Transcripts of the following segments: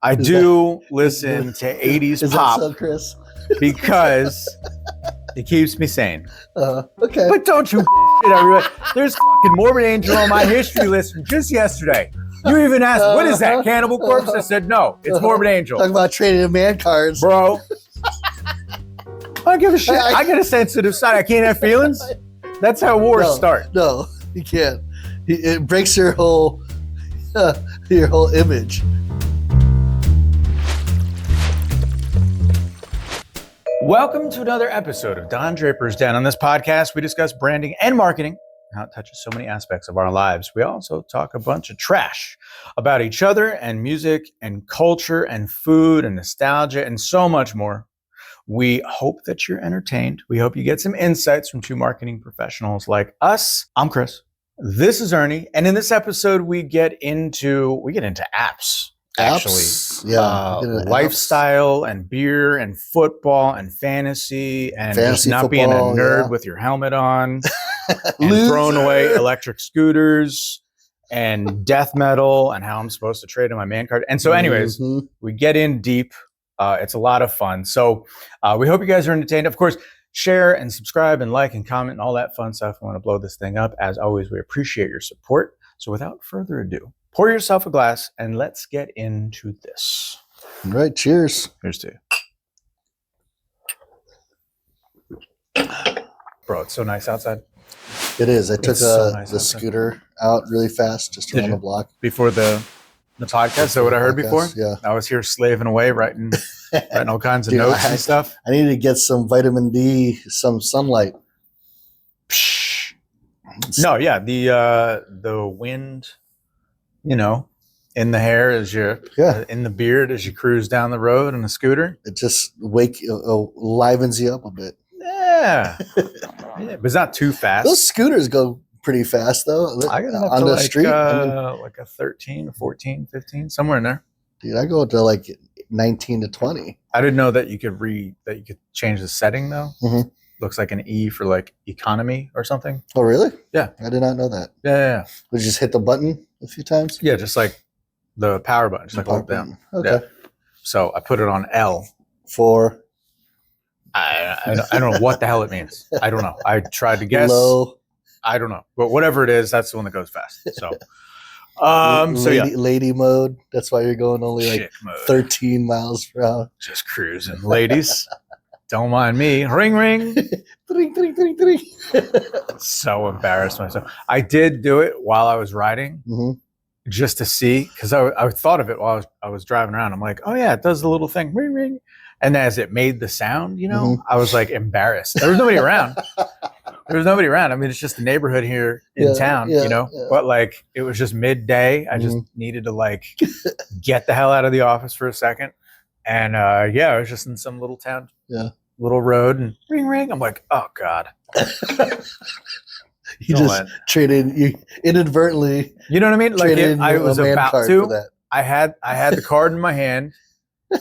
I do listen to 80s Is pop that so, Chris? because it keeps me sane. Okay. But don't you shit everybody. There's fucking Morbid Angel on my history list from just yesterday. You even asked, what is that, Cannibal Corpse? I said, no, it's Morbid Angel. Talking about trading in man cards. Bro. I don't give a shit. I got a sensitive side. I can't have feelings. That's how wars start. No, you can't. It breaks your whole image. Welcome to another episode of Don Draper's Den. On this podcast, we discuss branding and marketing, how it touches so many aspects of our lives. We also talk a bunch of trash about each other and music and culture and food and nostalgia and so much more. We hope that you're entertained. We hope you get some insights from two marketing professionals like us. I'm Chris. This is Ernie. And in this episode, we get into apps. Actually, lifestyle and beer and football and fantasy and just not being a nerd with your helmet on and throwing away electric scooters and death metal and how I'm supposed to trade in my man card. And so anyways, we get in deep. It's a lot of fun. So we hope you guys are entertained. Of course, share and subscribe and like and comment and all that fun stuff. I want to blow this thing up. As always, we appreciate your support. So without further ado, pour yourself a glass and let's get into this. All right, cheers. Here's to you. Bro, it's so nice outside. It is. I took the scooter out really fast just around the block. Before the podcast? Is that what I heard before? Yeah. I was here slaving away, writing all kinds of notes and stuff. I needed to get some vitamin D, some sunlight. No, yeah. The wind, in the hair as you in the beard as you cruise down the road in a scooter. It just livens you up a bit. Yeah. But it's not too fast. Those scooters go pretty fast though. I got up on the street. Like a 13, 14, 15, somewhere in there. Dude, I go to like 19 to 20. I didn't know that you could change the setting though. Mm-hmm. Looks like an E for like economy or something. Oh, really? Yeah. I did not know that. Yeah. Would you just hit the button a few times? Yeah, just like the power button, just like hold down. Okay. Yeah. So I put it on L. For? I don't know what the hell it means. I don't know. I tried to guess. Low. I don't know. But whatever it is, that's the one that goes fast. So lady mode. That's why you're going only like 13 miles per hour. Just cruising. Ladies, don't mind me. Ring, ring. Ring. So embarrassed myself. I did do it while I was riding just to see, because I thought of it while I was driving around. I'm like, oh yeah, it does the little thing. Ring, ring. And as it made the sound, I was like embarrassed. There was nobody around. I mean, it's just the neighborhood here in town, but like it was just midday. I just needed to like get the hell out of the office for a second. And I was just in some little town, little road, and ring, ring. I'm like, oh God. You inadvertently. You know what I mean? Like I was about to. I had the card in my hand.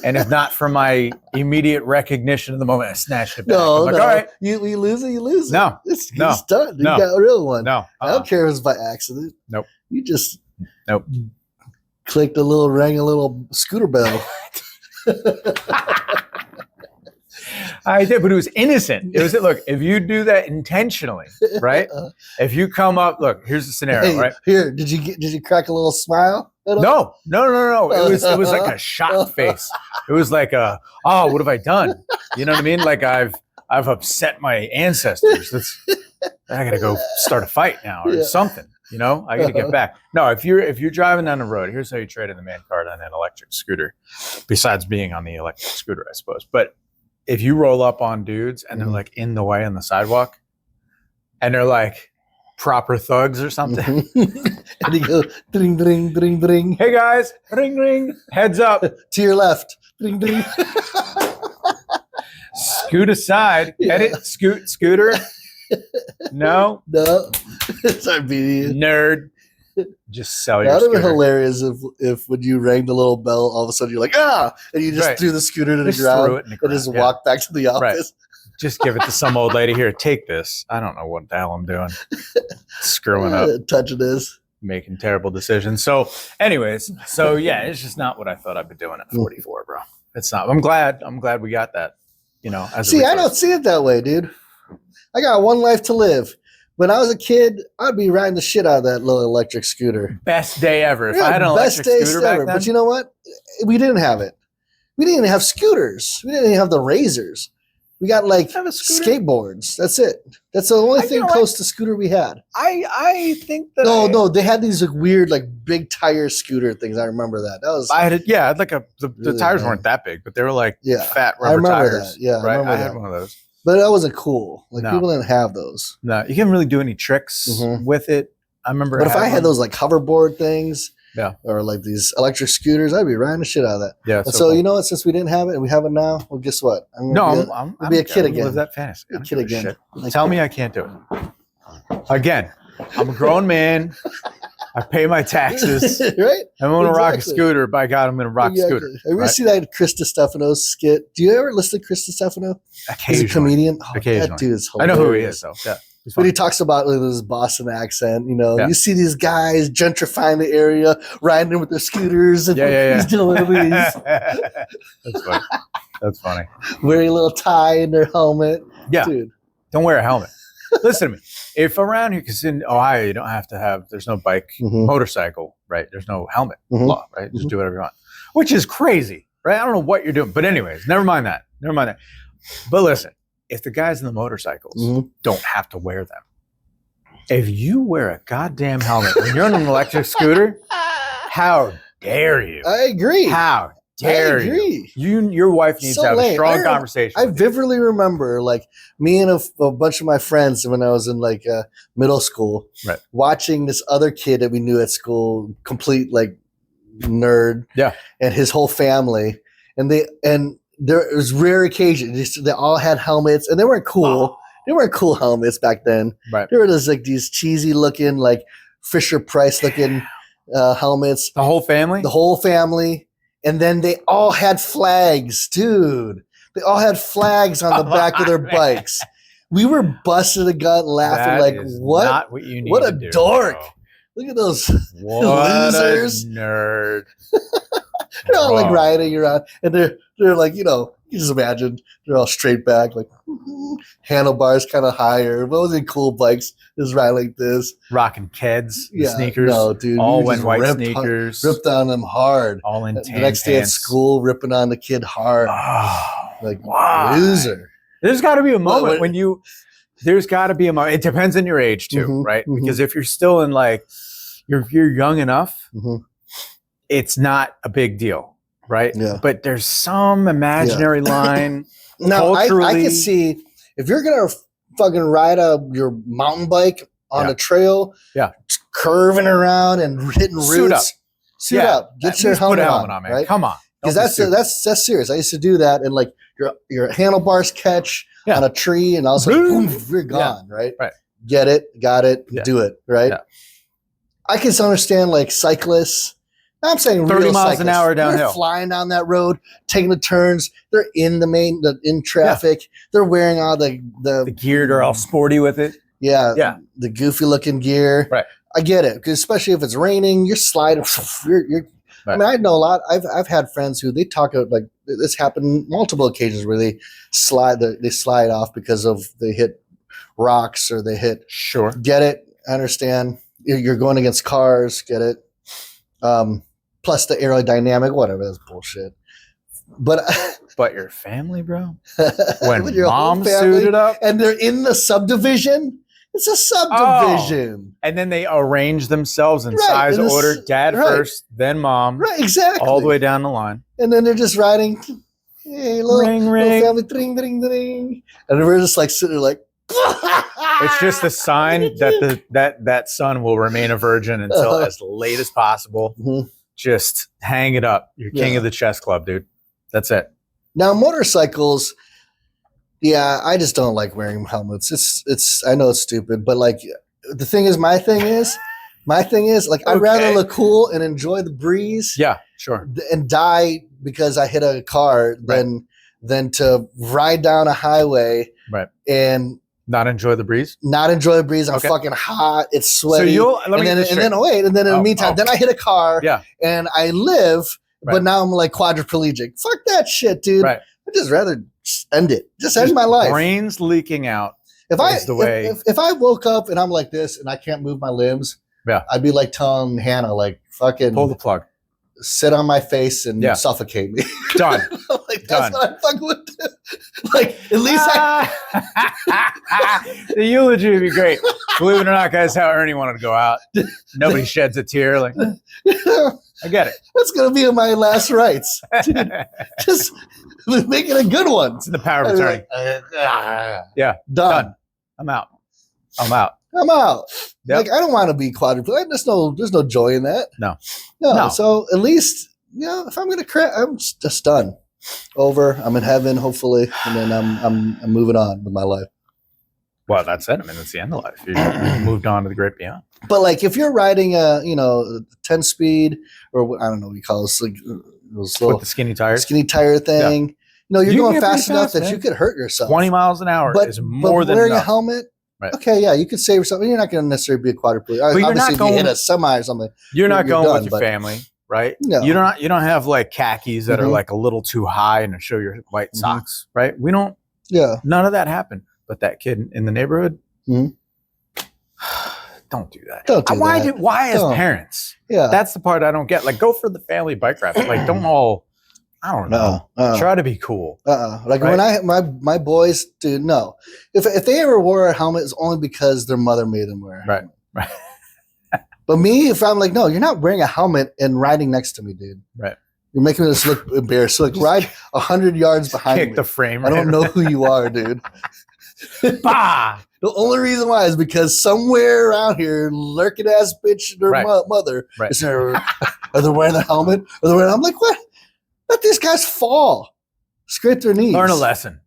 And if not for my immediate recognition of the moment, I snatched it back. No, all right. You lose it, you lose it. No. It's done. You got a real one. No. I don't care if it's by accident. Nope. You just clicked rang a little scooter bell. I did, but it was innocent. It was, look, if you do that intentionally, right? If you come up, look, here's the scenario, right? Here, did you crack a little smile? No. It was like a shocked face. It was like what have I done? You know what I mean? Like I've upset my ancestors. I gotta go start a fight now or something. I gotta get back. No, if you're driving down the road, here's how you trade in the man card on an electric scooter. Besides being on the electric scooter, I suppose. But if you roll up on dudes and they're like in the way on the sidewalk, and they're like proper thugs or something. And you go, dring, dring, dring, dring. Hey guys, ring, ring, heads up. To your left. Dring, dring. Scoot aside. Edit, scooter. No. Sorry, beating you. Nerd. Just sell your scooter. That would be hilarious if when you rang the little bell, all of a sudden you're like, and you just threw the scooter to the ground and just walk back to the office. Right. Just give it to some old lady. Here, take this. I don't know what the hell I'm doing. Screwing up. Touching this. making terrible decisions. So anyways, yeah, it's just not what I thought I'd be doing at 44, bro. It's not. I'm glad we got that, See, I don't see it that way, dude. I got one life to live. When I was a kid, I'd be riding the shit out of that little electric scooter. Best day ever. If I had an electric scooter back then. But you know what? We didn't have it. We didn't even have scooters. We didn't even have the razors. We got like skateboards. That's it. That's the only thing close to scooter we had. I think that no, they had these like weird like big tire scooter things. I remember that. That was the tires weren't that big, but they were like fat rubber tires. That. Yeah, right. I had one of those. But that wasn't cool. Like people didn't have those. No, you couldn't really do any tricks with it. I remember. But if I had those like hoverboard things, or like these electric scooters, I'd be riding the shit out of that. Yeah. And so you know what? Since we didn't have it and we have it now, well, guess what? I'm be a kid again. Live that fantasy. Be a kid again. Tell me I can't do it. Again, I'm a grown man. I pay my taxes. Right? I'm going to rock a scooter. By God, I'm going to rock a scooter. Have you ever seen that Chris Stefano skit? Do you ever listen to Chris Stefano? Occasionally. He's a comedian. Occasionally. That dude is hilarious. I know who he is, though. Yeah. But he talks about with his Boston accent, you see these guys gentrifying the area, riding in with their scooters, and he's doing these. That's funny. That's funny. Wearing a little tie in their helmet. Yeah. Dude. Don't wear a helmet. Listen to me. If around here, because in Ohio, you don't have to have, there's no bike, motorcycle, right? There's no helmet law, right? Just do whatever you want, which is crazy, right? I don't know what you're doing. But anyways, never mind that. But listen, if the guys in the motorcycles don't have to wear them, if you wear a goddamn helmet when you're on an electric scooter, how dare you? I agree. How dare you? Your wife needs to have a strong conversation. I vividly remember, like, me and a bunch of my friends when I was in like middle school, watching this other kid that we knew at school, complete like nerd, and his whole family, and there was rare occasions they all had helmets, and they weren't cool. They weren't cool helmets back then. Right. There were just like these cheesy looking, like Fisher Price looking helmets. The whole family. And then they all had flags, dude. They all had flags on the back of their bikes. We were busting a gut laughing like, what? Not what you need what a to do, dork. bro. Look at those losers. A nerd. They're all like riding around, and they're like, you just imagine they're all straight back, like handlebars kind of higher. What was it? Cool bikes just riding like this, rocking Keds, sneakers. No, dude, all went white sneakers, ripped on them hard. All in the next day at school, ripping on the kid hard, like loser. There's got to be a moment when you. There's got to be a moment. It depends on your age too, right? Because if you're still in like, you're young enough. It's not a big deal, right? Yeah. But there's some imaginary line. Now, I can see if you're going to fucking ride your mountain bike on a trail, curving around and hitting roots. Suit up. Get your helmet on, man. Right? Come on. Because that's serious. I used to do that, and like your handlebars catch on a tree, and all of a sudden, boom, you're gone, right? Right. Get it, got it, do it, right? Yeah. I can understand like cyclists. I'm saying 30 miles an hour downhill. They're flying down that road, taking the turns. They're in in traffic. Yeah. They're wearing all the gear. They're all sporty with it. Yeah. The goofy looking gear. Right. I get it, because especially if it's raining, you're sliding. You're I mean, I know a lot. I've had friends who they talk about, like, this happened multiple occasions where they slide off because of they hit rocks or they hit. Sure. Get it. I understand. You're going against cars. Get it. Plus the aerodynamic, whatever, that's bullshit. But your family, bro, when mom suited up and they're in the subdivision, it's a subdivision. And then they arrange themselves in size order, dad first, then mom. Right, exactly. All the way down the line. And then they're just riding, hey, little family, ding, ding, ding. And we're just like sitting there like, it's just a sign that that son will remain a virgin until as late as possible. Just hang it up. You're king of the chess club, dude. That's it. Now, motorcycles, I just don't like wearing helmets. It's I know it's stupid, but like the thing is, my thing is like I'd rather look cool and enjoy the breeze. Yeah, sure. And die because I hit a car than to ride down a highway. Right. And Not enjoy the breeze? Not enjoy the breeze. I'm fucking hot. It's sweaty. So and then in the meantime, then I hit a car and I live, but now I'm like quadriplegic. Fuck that shit, dude. Right. I'd just rather end it. Just end my life. Brains leaking out. If I woke up and I'm like this and I can't move my limbs, I'd be like telling Hannah, like, fucking pull the plug. Sit on my face and suffocate me. Done. Like, that's what I fucking would do. Like, at least the eulogy would be great. Believe it or not, guys, how Ernie wanted to go out. Nobody sheds a tear. Like, I get it. That's going to be my last rites. Dude, just make it a good one. It's the power of attorney. Done. I'm out. Yep. Like, I don't want to be quadriplegic. There's no joy in that. No. So at least, if I'm gonna crash, I'm just done. Over. I'm in heaven, hopefully, and then I'm moving on with my life. Well, that's it. I mean, that's the end of life. You've moved on to the great beyond. But like, if you're riding a 10 speed or I don't know what you call it, like those little with the skinny tire thing. You're going fast enough that you could hurt yourself. 20 miles an hour is more than wearing enough. A helmet. Right. Okay, yeah, you could save yourself. You're not going to necessarily be a quadriplegic. But you're obviously, not going, if you hit a semi or something. You're not going with your family, right? No. You don't have like khakis that are like a little too high and show your white socks, right? We don't. Yeah. None of that happened. But that kid in the neighborhood, don't do that. Don't do that. Why as parents? Yeah. That's the part I don't get. Like, go for the family bike ride. Like, don't all. I don't know. Try to be cool. Like right? When my boys, dude, no. If they ever wore a helmet, it's only because their mother made them wear a helmet. Right. But me, if I'm like, no, you're not wearing a helmet and riding next to me, dude. Right. You're making us look embarrassed. So like, ride 100 yards behind me. Kick the frame. I don't know who you are, dude. Bah! The only reason why is because somewhere around here, lurking ass bitch and her mother is there. Are they wearing the helmet? I'm like, what? Let these guys fall. Scrape their knees. Learn a lesson.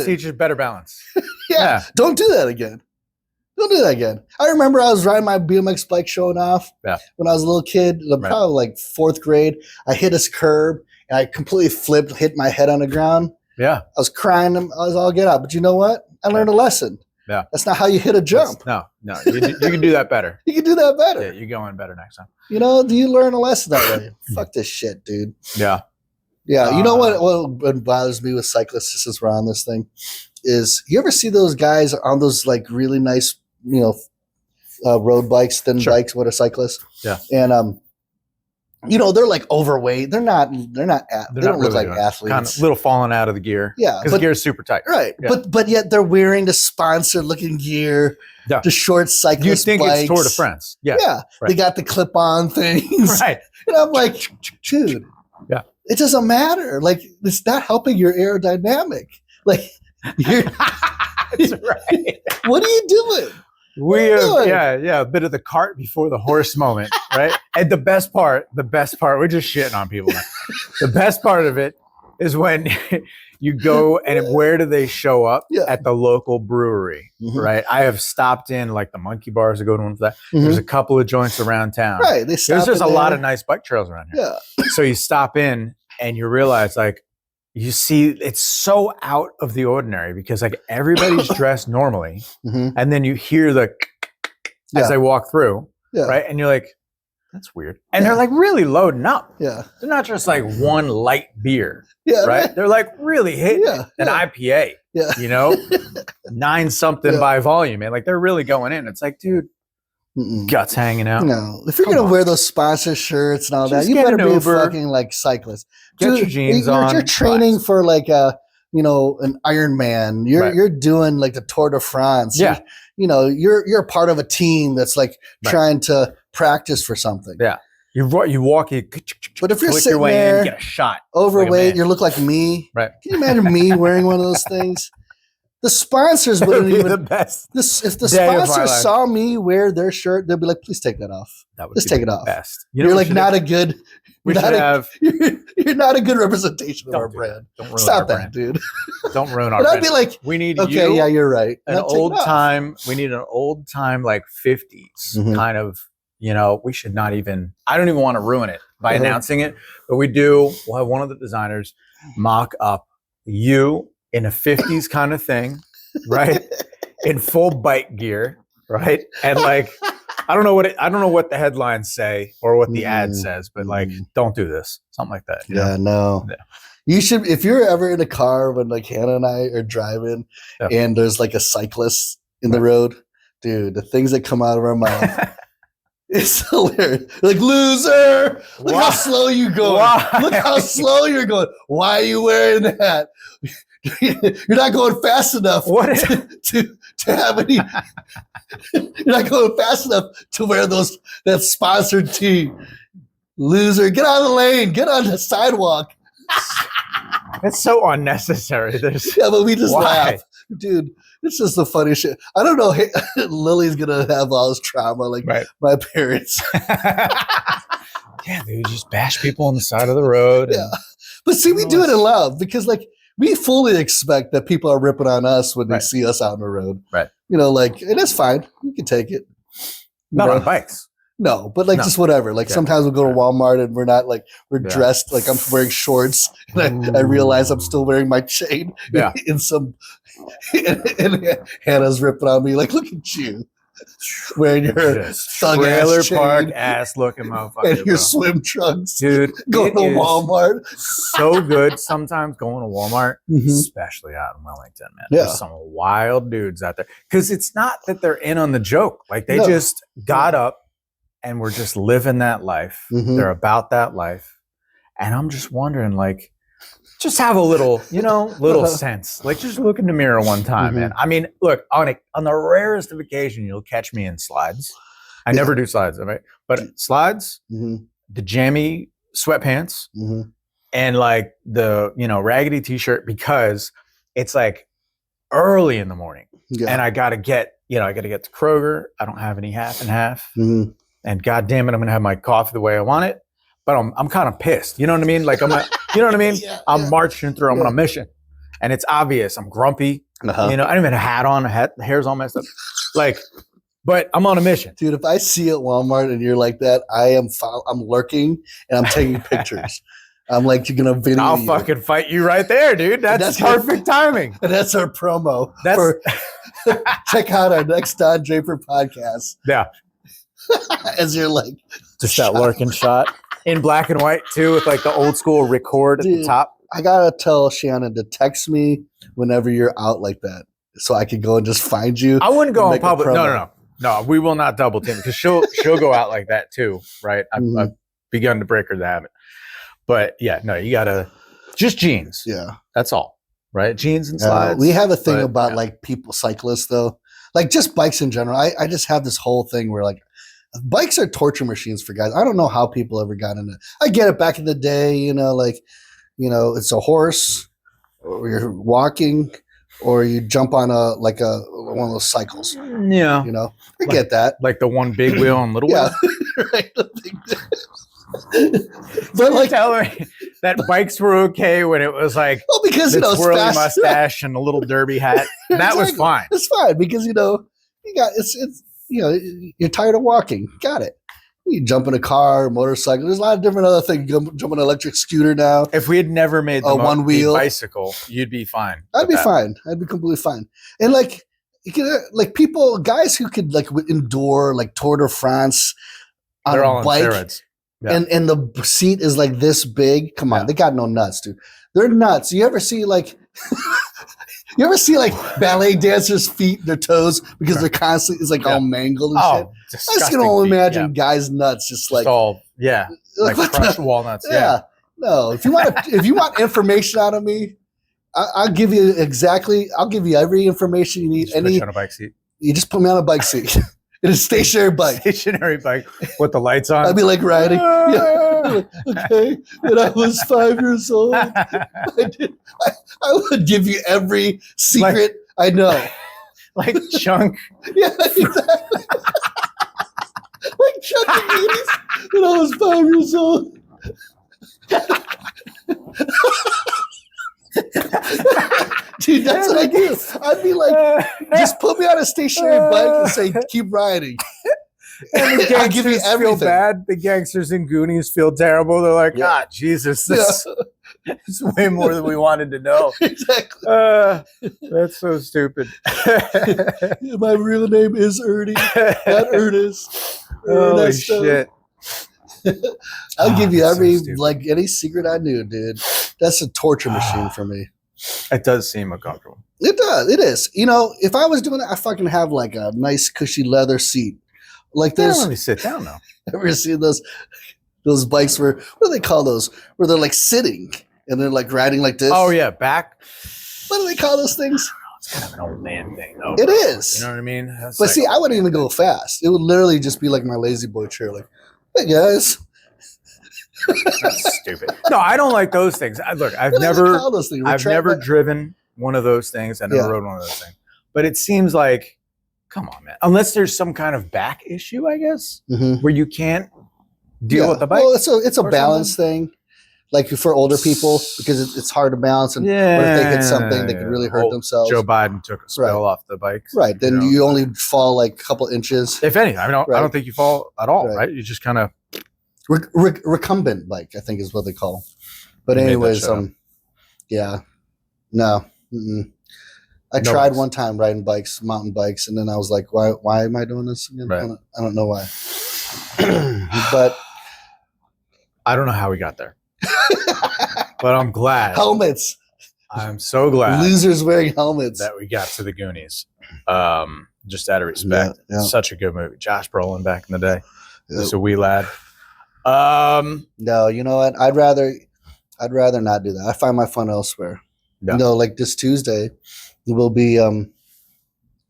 Teaches better balance. yeah. Don't do that again. I remember I was riding my BMX bike showing off when I was a little kid, probably like 4th grade. I hit a curb and I completely flipped, hit my head on the ground. Yeah. I was crying. I was all get out. But you know what? I learned a lesson. Yeah. That's not how you hit a jump. No. You can do that better. You can do that better. Yeah, you're going better next time. Do you learn a lesson that way? Fuck this shit, dude. Yeah. Yeah. You know what bothers me with cyclists, since we're on this thing, is you ever see those guys on those like really nice, road bikes, thin bikes, what are cyclists? Yeah. And they're like overweight. They don't look like athletes. Kind of little falling out of the gear. Yeah. Because the gear is super tight. Right. Yeah. But yet they're wearing the sponsored looking gear. Yeah. The short cyclist You think bikes. it's Tour de France. Yeah. Yeah. Right. They got the clip-on things. Right. And I'm like, dude. Yeah. It doesn't matter. Like, it's not helping your aerodynamic. Like, you're That's right. What are you doing? A bit of the cart before the horse moment, right? And the best part, we're just shitting on people. The best part of it is when you go and where do they show up? At the local brewery, right? I have stopped in like the Monkey Bars to go to one for that. There's a couple of joints around town. Right. There's just a lot of nice bike trails around here. Yeah. So you stop in and you realize like, you see, it's so out of the ordinary because like everybody's dressed normally, and then you hear the as they walk through, right? And you're like, that's weird. And they're like really loading up. Yeah, they're not just like one light beer, right? They're like really hitting an IPA, 9 something by volume, man. Like they're really going in. It's like, dude. Guts hanging out. No, if you're gonna wear those sponsor shirts and all that, you better be a fucking like cyclist. Get your jeans on. You're training for like an Ironman. You're doing like the Tour de France. Yeah, you're a part of a team that's like trying to practice for something. Yeah, you walk. But if you're sitting there, in, get a shot. Overweight, you look like me. Right? Can you imagine me wearing one of those things? The sponsors wouldn't even the best. If the sponsors saw me wear their shirt, they'd be like, "Please take that off. Just take it off." Best. You're like not a good. We should have. You're not a good representation of our brand. Stop that, dude. Don't ruin our brand. I'd be like, we need okay, yeah, you're right. An old time. We need an old time like 50s kind of. We should not even. I don't even want to ruin it by announcing it, but we do. We'll have one of the designers mock up you. In a 50s kind of thing, right? in full bike gear, right? And like, I don't know what the headlines say or what the ad says, but like, don't do this, something like that. You know? No. Yeah. You should, if you're ever in a car when like Hannah and I are driving and there's like a cyclist in the road, dude, the things that come out of our mouth. It's hilarious. Like, loser! Look how slow you going. Look how slow you're going. Why are you wearing that? You're not going fast enough to have any. You're not going fast enough to wear that sponsored tee. Loser, get out of the lane. Get on the sidewalk. It's so unnecessary. But we just laugh. Dude, this is the funny shit. I don't know. Hey, Lily's gonna have all this trauma like my parents. Yeah, they just bash people on the side of the road. Yeah, but see, we do it in love because like we fully expect that people are ripping on us when they see us out on the road. Right. You know, like, and it's fine. We can take it. Not on bikes. No, but like just whatever. Like sometimes we'll go to Walmart and we're not like we're dressed like I'm wearing shorts and I realize I'm still wearing my chain in some. And Hannah's ripping on me like, look at you wearing your trailer park ass looking motherfucker and your swim trunks, dude. Going to Walmart, so good. Sometimes going to Walmart, especially out in Wellington, man. There's some wild dudes out there because it's not that they're in on the joke. Like they just got up and were just living that life. They're about that life, and I'm just wondering, like. Just have a little, little sense. Like just look in the mirror one time, man. I mean, look, on the rarest of occasion, you'll catch me in slides. I never do slides, right? But slides, the jammy sweatpants, and like the, raggedy t-shirt because it's like early in the morning. Yeah. And I gotta get to Kroger. I don't have any half and half. And God damn it, I'm gonna have my coffee the way I want it. But I'm kind of pissed. You know what I mean? Like you know what I mean? I'm marching through. I'm on a mission, and it's obvious. I'm grumpy. I don't even have a hat on. The hair's all messed up. Like, but I'm on a mission, dude. If I see you at Walmart and you're like that, I'm lurking and I'm taking pictures. I'm like, you're gonna video. I'll fucking fight you right there, dude. That's perfect timing. And that's our promo. Check out our next Don Draper podcast. Yeah. As you're like just that lurking shot. In black and white, too, with like the old school record at the top. I got to tell Shannon to text me whenever you're out like that so I can go and just find you. I wouldn't go in public. No, we will not double team because she'll go out like that, too, right? I've begun to break her the habit. But, yeah, no, you got to – just jeans. Yeah. That's all, right? Jeans and slides. We have a thing about like people, cyclists, though. Like just bikes in general. I just have this whole thing where like – bikes are torture machines for guys. I don't know how people ever got into it. I get it back in the day, it's a horse or you're walking or you jump on one of those cycles. Yeah. I get that. Like the one big wheel and little wheel. Right. But like tell me that bikes were okay when it was like because swirly mustache and a little derby hat. That was fine. It's fine because you got it's you're tired of walking. Got it. You jump in a car, motorcycle. There's a lot of different other things. You jump on an electric scooter now. If we had never made the one wheel bicycle, you'd be fine. I'd be fine. I'd be completely fine. And like, people, guys who could like endure like Tour de France on a bike, and the seat is like this big. Come on, they got no nuts, dude. They're nuts. You ever see like ballet dancers' feet, their toes, because they're constantly it's like all mangled and shit. I just can only imagine guys' nuts just like all like crushed walnuts. Yeah. No. If you want information out of me, I'll give you every information you need. Put you on a bike seat. You just put me on a bike seat. In a stationary bike. Stationary bike with the lights on. I'd be like riding. Okay. When I was 5 years old, I would give you every secret I know. Like Chunk. Yeah, exactly. Like Chunk and Goonies when I was 5 years old. Dude, that's what I do. I'd be like, just put me on a stationary bike and say, keep riding. And the gangsters feel bad. The gangsters in Goonies feel terrible. They're like, Jesus, It's way more than we wanted to know. Exactly. That's so stupid. My real name is Ernie, not Ernest. Holy shit. I'll give you every so like any secret I knew, dude. That's a torture machine for me. It does seem uncomfortable. It does. It is. You know, if I was doing it, I fucking have like a nice cushy leather seat like this. Let me sit down though. Ever seen those bikes where what do they call those? Where they're like sitting and they're like riding like this. Oh yeah, back. What do they call those things? It's kind of an old man thing though. It is. You know what I mean? But like, see, I wouldn't even go fast. It would literally just be like my lazy boy chair, like, hey guys. That's stupid. No, I don't like those things. I've never driven one of those things. I never rode one of those things. But it seems like, come on, man. Unless there's some kind of back issue, I guess, where you can't deal with the bike. Well, it's a balance thing. Like for older people, because it's hard to balance, and what if they hit something, they could really hurt themselves. Joe Biden took a spell off the bike. Right. Then you only fall like a couple inches. If anything. I don't think you fall at all, right? You just kind of... recumbent bike, I think is what they call them. But anyways, yeah. No. I tried one time riding mountain bikes, and then I was like, why am I doing this again? Right. I don't know why. But I don't know how we got there. But I'm glad. Helmets. I'm so glad. Losers wearing helmets. That we got to the Goonies. Just out of respect. Yeah. Such a good movie. Josh Brolin back in the day. Just a wee lad. No, you know what? I'd rather not do that. I find my fun elsewhere. Yeah. You know, like this Tuesday, we'll be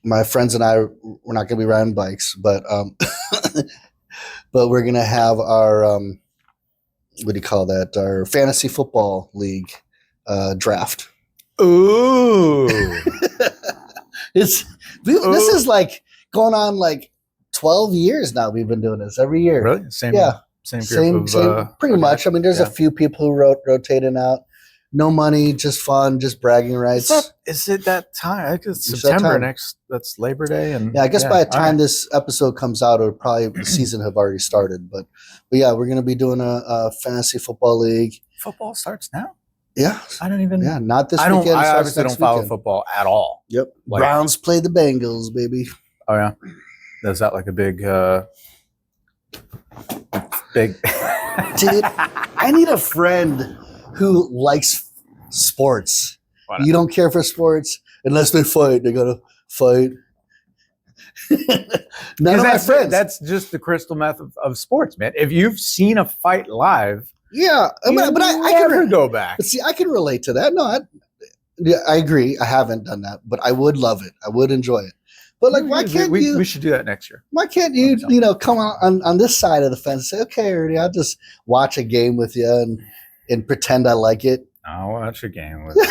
my friends and I. We're not going to be riding bikes, but but we're going to have our what do you call that? Our fantasy football league draft. Ooh, this is like going on like 12 years now. We've been doing this every year. Really? Same group same pretty much. I mean, there's a few people who rotating out. No money, just fun, just bragging rights. Is it that time? It's September next. That's Labor Day, and I guess by the time this episode comes out, it'll probably the season have already started. But yeah, we're gonna be doing a fantasy football league. Football starts now. Yeah, I don't even. Yeah, not this weekend. I obviously don't follow football at all. Yep, Browns play the Bengals, baby. Oh yeah, is that like a big? Dude, I need a friend who likes sports. You don't care for sports unless they fight. They gotta fight. None of my friends. That's just the crystal meth of sports, man. If you've seen a fight live, but I can go back. But see, I can relate to that. No, I agree. I haven't done that, but I would love it. I would enjoy it. But like, why can't you? We should do that next year. Why can't you? Come on this side of the fence and say, "Okay, Ernie, I'll just watch a game with you and pretend I like it." I'll watch a game with you.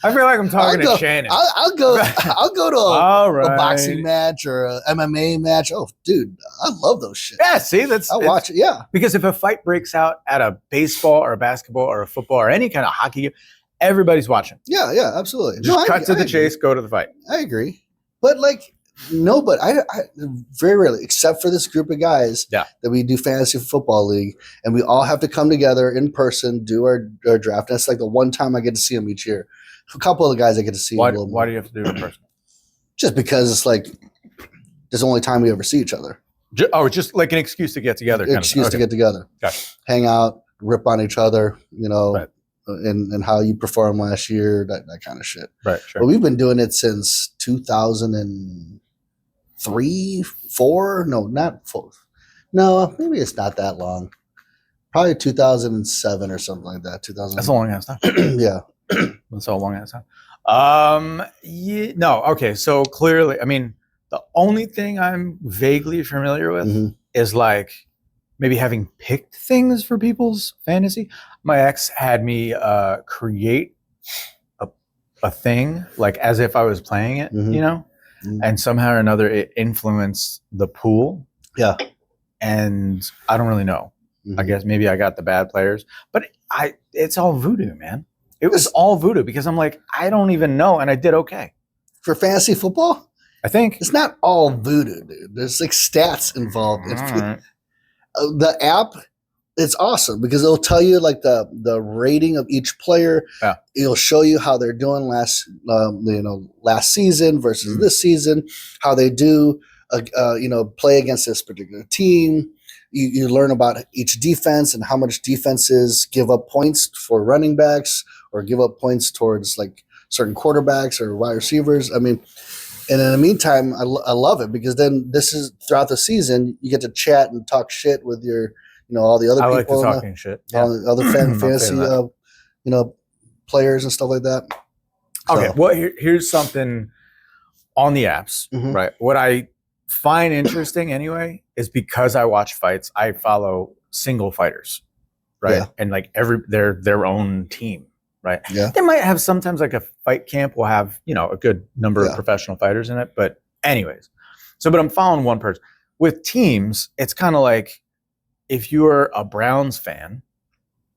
I feel like I'm talking to Shannon. I'll go to a boxing match or a MMA match. Oh, dude, I love those shit. Yeah, see, I'll watch it. Yeah, because if a fight breaks out at a baseball or a basketball or a football or any kind of hockey game, everybody's watching. Yeah, absolutely. Just cut to the chase, go to the fight. I agree, but like. No, but I very rarely, except for this group of guys that we do fantasy football league, and we all have to come together in person, do our draft. That's like the one time I get to see them each year. A couple of the guys I get to see. Why do you have to do it in person? Just because it's like there's the only time we ever see each other. Just like an excuse to get together. To get together. Gotcha. Hang out, rip on each other, and how you performed last year, that kind of shit. Right, sure. But we've been doing it since 2003, 4? No, not 4. No, maybe it's not that long. Probably 2007 or something like that. 2000. That's a long ass time. Yeah. That's a long ass time. No, okay. So clearly, I mean, the only thing I'm vaguely familiar with is like maybe having picked things for people's fantasy. My ex had me create a thing like as if I was playing it, and somehow or another it influenced the pool. Yeah. And I don't really know. I guess maybe I got the bad players, but it's all voodoo, man. It was all voodoo because I'm like, I don't even know. And I did okay. For fantasy football? I think. It's not all voodoo, dude. There's like stats involved. Right. The app It's awesome because it'll tell you like the rating of each player. Yeah. It'll show you how they're doing last season versus this season, how they do, play against this particular team. You learn about each defense and how much defenses give up points for running backs or give up points towards like certain quarterbacks or wide receivers. I mean, and in the meantime, I love it because then this is throughout the season, you get to chat and talk shit with your, all the other people. I like the talking shit. Yeah. All the other fantasy, players and stuff like that. Okay. Well, here's something on the apps, right? What I find interesting anyway is because I watch fights, I follow single fighters, right? Yeah. And like they're their own team, right? Yeah. They might have sometimes like a fight camp will have, a good number of professional fighters in it. But anyways, but I'm following one person. With teams, it's kind of like if you're a Browns fan,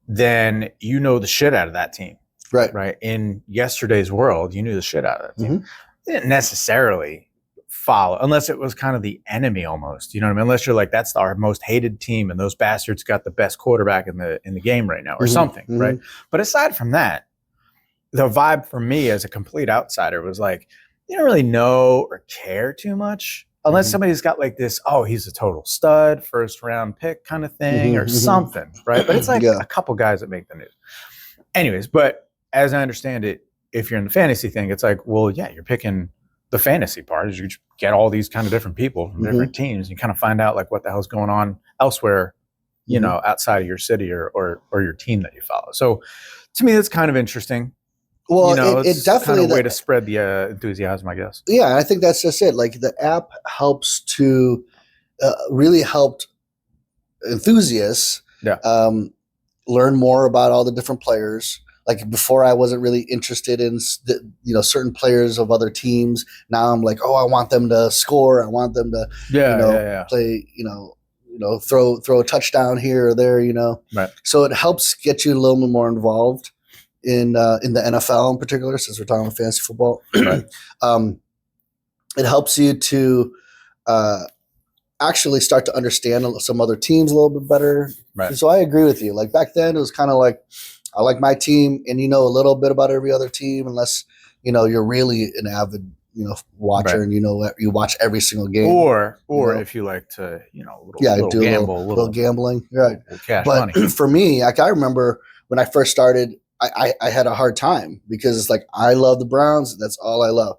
then you know the shit out of that team. Right. Right. In yesterday's world, you knew the shit out of that team. They didn't necessarily follow unless it was kind of the enemy almost. You know what I mean? Unless you're like, that's our most hated team and those bastards got the best quarterback in the game right now or something. Right. But aside from that, the vibe for me as a complete outsider was like, you don't really know or care too much unless somebody's got like this, oh, he's a total stud, first round pick kind of thing or something. Right. But it's like a couple guys that make the news. Anyways, but as I understand it, if you're in the fantasy thing, it's like, well, yeah, you're picking the fantasy part is you get all these kind of different people from different teams. You kind of find out like what the hell's going on elsewhere, outside of your city or your team that you follow. So to me, that's kind of interesting. Well, it definitely kind of way to spread the enthusiasm, I guess. Yeah, I think that's just it. Like the app helps to really helped enthusiasts learn more about all the different players. Like before, I wasn't really interested in certain players of other teams. Now I'm like, oh, I want them to score. I want them to play. Throw a touchdown here or there. Right. So it helps get you a little bit more involved in the NFL in particular, since we're talking about fantasy football. Right. It helps you to actually start to understand some other teams a little bit better. Right. So I agree with you. Like back then, it was kind of like, I like my team, and a little bit about every other team, unless you're really an avid watcher, and you watch every single game. Or if you like to little gambling, right? Little cash but money. For me, like I remember when I first started, I had a hard time because it's like I love the Browns, that's all I love,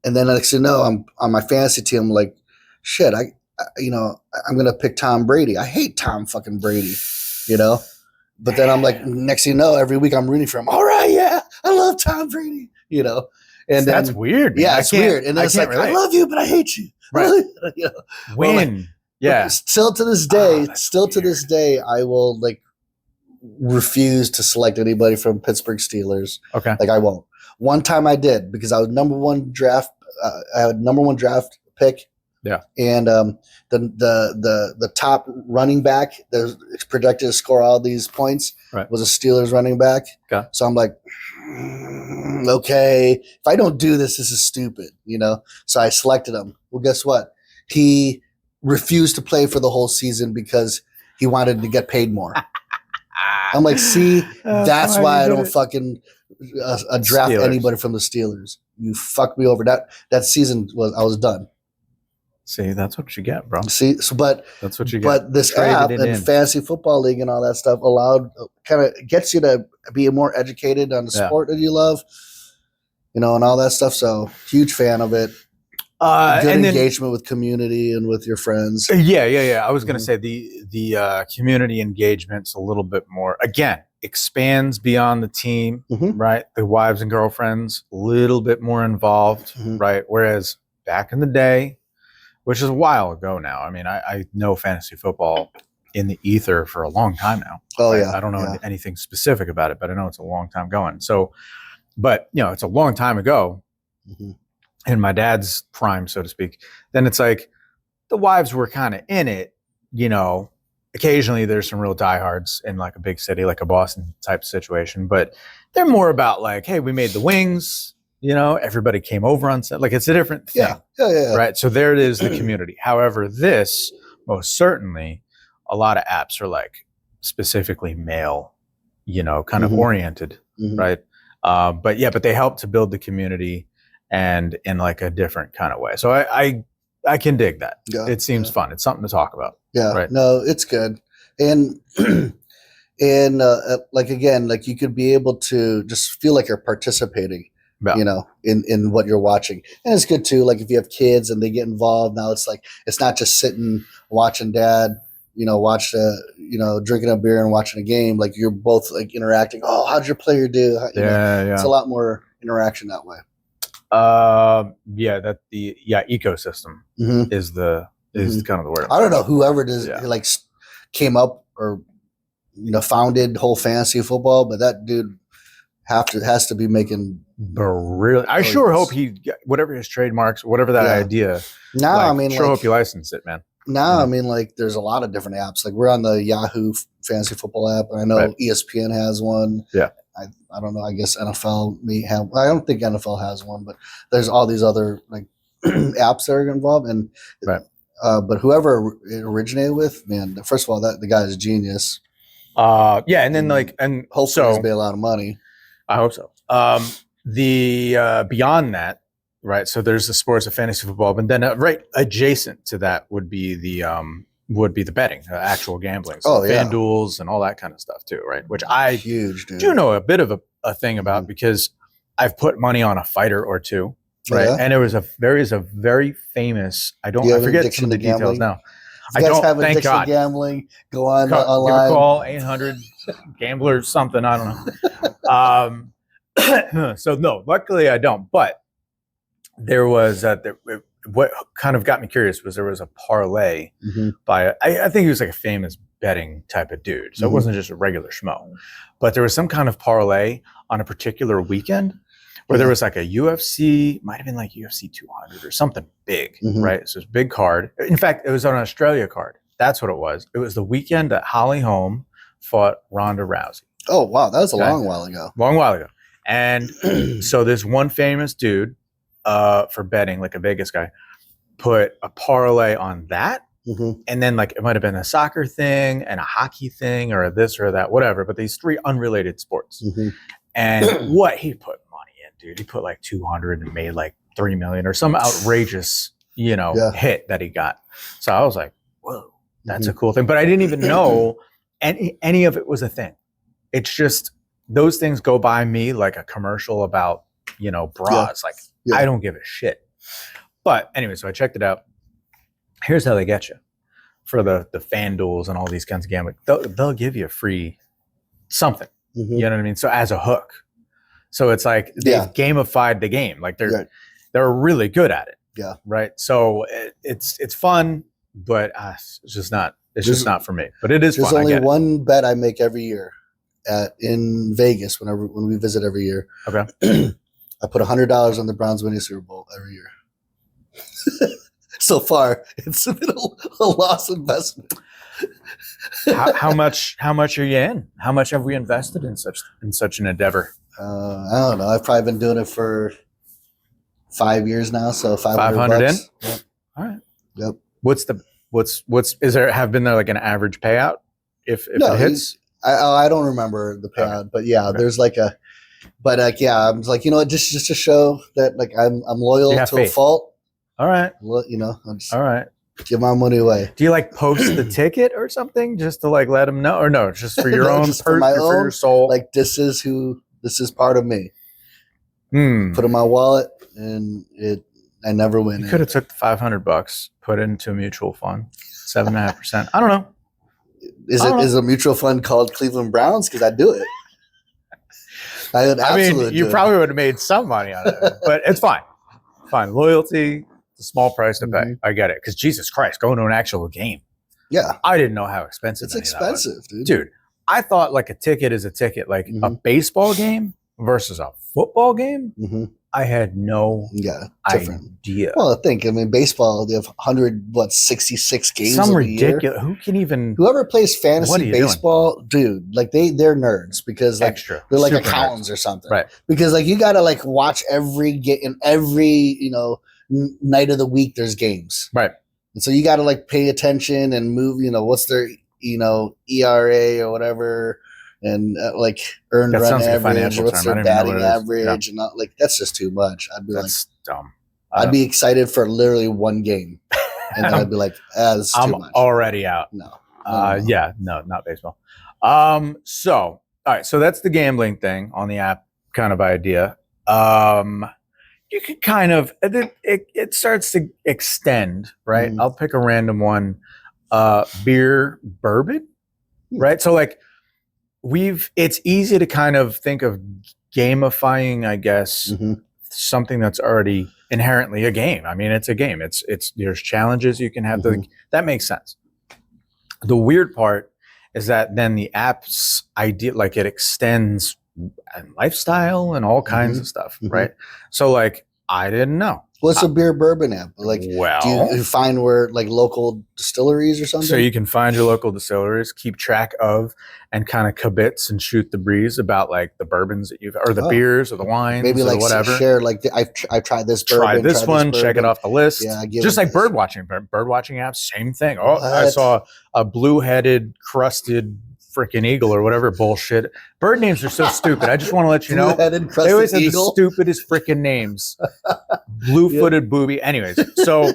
and then next thing you know, I'm on my fantasy team. I'm like, shit, I'm gonna pick Tom Brady. I hate Tom fucking Brady, But then I'm like, next thing you know, every week I'm rooting for him. All right, yeah, I love Tom Brady, And that's weird. Man. Yeah, it's weird. And then it's like, relate. I love you, but I hate you. Right. Win. Yeah. Still to this day, I will refuse to select anybody from Pittsburgh Steelers. Okay. Like I won't. One time I did because I was number one draft. I had number one draft pick. Yeah. And the top running back that was projected to score all these points was a Steelers running back. Okay. So I'm like, okay, if I don't do this, this is stupid, So I selected him. Well, guess what? He refused to play for the whole season because he wanted to get paid more. I'm like, see, that's why I don't fucking draft anybody from the Steelers. You fucked me over. That season I was done. See, that's what you get, bro. See, but that's what you get. But this app and fantasy football league and all that stuff kind of gets you to be more educated on the sport that you love, and all that stuff. So huge fan of it. Good engagement with community and with your friends. Yeah. I was going to say the community engagement's a little bit more, again, expands beyond the team, right? The wives and girlfriends, a little bit more involved, right? Whereas back in the day, which is a while ago now. I mean, I know fantasy football in the ether for a long time now. Oh, right? yeah. I don't know anything specific about it, but I know it's a long time going. So, but, it's a long time ago in my dad's prime, so to speak. Then it's like the wives were kind of in it, Occasionally there's some real diehards in like a big city, like a Boston type situation, but they're more about like, hey, we made the wings. Everybody came over on set. Like it's a different thing. Yeah. Right. So there it is, the community. However, this most certainly, a lot of apps are like, specifically male, kind of oriented, right? But they help to build the community and in like a different kind of way. So I can dig that. Yeah, it seems fun. It's something to talk about. Yeah, right? No, it's good. And like again, like you could be able to just feel like you're participating, in what you're watching. And it's good too. Like if you have kids and they get involved, now it's like it's not just sitting watching dad, watch drinking a beer and watching a game. Like you're both like interacting. Oh, how'd your player do? It's a lot more interaction that way. Ecosystem is kind of the word. I don't know whoever does like came up or founded whole fantasy football, but that dude has to be making. But really, I sure hope whatever his trademarks, whatever that idea. Now, I mean, sure hope you license it, man. Now, I mean, like there's a lot of different apps. Like we're on the Yahoo fantasy football app, and I know ESPN has one. Yeah. I don't know. I guess NFL may have. I don't think NFL has one, but there's all these other like apps that are involved. And but whoever it originated with, man, first of all, the guy is a genius. And then and hopefully it's be a lot of money. I hope so. The beyond that, right? So there's the sports of fantasy football, but then right adjacent to that would be the betting, actual gambling. So FanDuels and all that kind of stuff too, right? Which I do know a bit of a thing about because I've put money on a fighter or two, right? Yeah. And there is a very famous. I forget some of the details now. If you guys have addiction to gambling, go on online. Give a call, 800 gambler something. I don't know. So no, luckily I don't. But there was what kind of got me curious was there was a parlay by I think he was like a famous betting type of dude. So it wasn't just a regular schmo, but there was some kind of parlay on a particular weekend where there was like a UFC, might have been like UFC 200 or something big, right? So it's a big card. In fact, it was an Australia card. That's what it was. It was the weekend that Holly Holm fought Ronda Rousey. Oh, wow. That was a long while ago. Long while ago. And so this one famous dude for betting, like a Vegas guy, put a parlay on that. And then like it might have been a soccer thing and a hockey thing or this or that, whatever. But these three unrelated sports. And what he put money in, dude, he put like 200 and made like 3 million or some outrageous, hit that he got. So I was like, whoa, that's a cool thing. But I didn't even know any of it was a thing. It's just those things go by me like a commercial about, bras. I don't give a shit. But anyway, so I checked it out. Here's how they get you for the FanDuels and all these kinds of gambling. They'll give you a free something. You know what I mean? So as a hook. So it's like they've gamified the game. Like they're really good at it. Yeah. Right. So it's fun, but it's just not. It's just not for me. But it is fun. There's only one bet I make every year in Vegas when we visit every year. Okay. I put $100 on the Browns winning Super Bowl every year. So far, it's been a loss investment. How much are you in? How much have we invested in such an endeavor? I don't know. I've probably been doing it for 5 years now. So 500 in. Yep. All right. Yep. Is there like an average payout if it hits? I don't remember the payout, but there's like a. But I'm like, just to show that like I'm loyal to a fault. All right. I'll just all right. Give my money away. Do you like post the ticket or something just to like let them know, or no, just for your own for your soul? Like this is part of me. Put in my wallet, and I never win. You could have took the $500, put it into a mutual fund, 7.5%. I don't know. Is a mutual fund called Cleveland Browns? Because I do it. You probably would have made some money on it, but it's fine. Fine. Loyalty, it's a small price to pay. I get it. Because Jesus Christ, going to an actual game. Yeah. I didn't know how expensive it's expensive, dude. Dude, I thought like a ticket is a ticket. Like a baseball game versus a football game, I had no idea. Well, baseball, they have 166 games. Some ridiculous. Whoever plays fantasy baseball, dude, like they're nerds because like extra. They're like accountants or something, right? Because like you gotta like watch every game, every night of the week. There's games, right? And so you gotta like pay attention and move. What's their ERA or whatever, and like earned That run sounds like a average, financial what's term. their I don't even know batting what it is. average, and not like that's just too much. I'd be That's dumb. I'd be excited for literally one game, and then I'd be like, that's too much. I'm already out. No. Yeah, no, not baseball. So all right, so that's the gambling thing on the app kind of idea. You could kind of it starts to extend, right? I'll pick a random one. Beer, bourbon, right? So like it's easy to kind of think of gamifying, I guess, something that's already inherently a game. I mean, it's a game. It's there's challenges you can have. That makes sense. The weird part is that then the app's idea, like it extends lifestyle and all kinds of stuff, right? So like, I didn't know. What's a beer bourbon app? Like, well, do you find where like local distilleries or something? So you can find your local distilleries, keep track of, and kind of kibitz and shoot the breeze about like the bourbons that you've, or the beers or the wines, maybe like or whatever. Share like I've tried this bourbon, try this one, check it off the list. Yeah, just like bird watching apps, same thing. Oh, what? I saw a blue-headed, crusted freaking eagle or whatever bullshit. Bird names are so stupid. I just want to let you know they always have the stupidest freaking names. Blue-footed booby. Anyways, so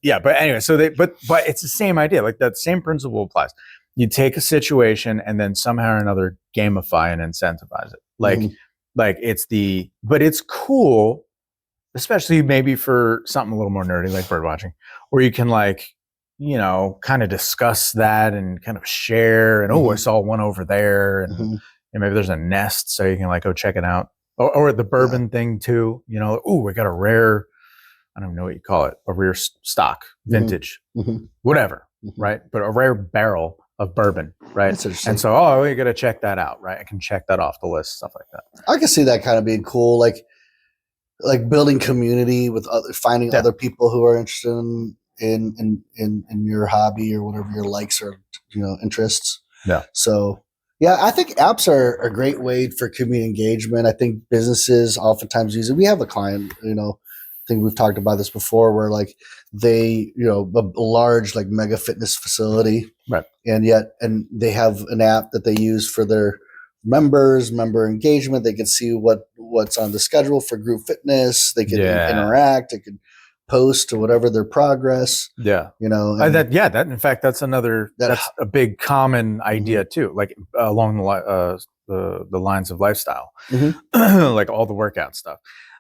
yeah, but anyway, so but it's the same idea. Like that same principle applies. You take a situation and then somehow or another gamify and incentivize it. Like but it's cool, especially maybe for something a little more nerdy like bird watching, where you can like, kind of discuss that and kind of share and, I saw one over there and maybe there's a nest so you can like go check it out. Or the bourbon thing too, we got a rare, I don't know what you call it, a rare stock, vintage, whatever, right? But a rare barrel of bourbon, right? And so, you got to check that out, right? I can check that off the list, stuff like that. I can see that kind of being cool, like building community with finding other people who are interested in your hobby or whatever your likes or interests. Yeah. So yeah, I think apps are a great way for community engagement. I think businesses oftentimes use it. We have a client, I think we've talked about this before, where like they, a large like mega fitness facility, right? And they have an app that they use for their member engagement. They can see what's on the schedule for group fitness. They can interact. They can post or whatever their progress. Yeah. That in fact, that's a big common idea too, like along the lines of lifestyle, like all the workout stuff.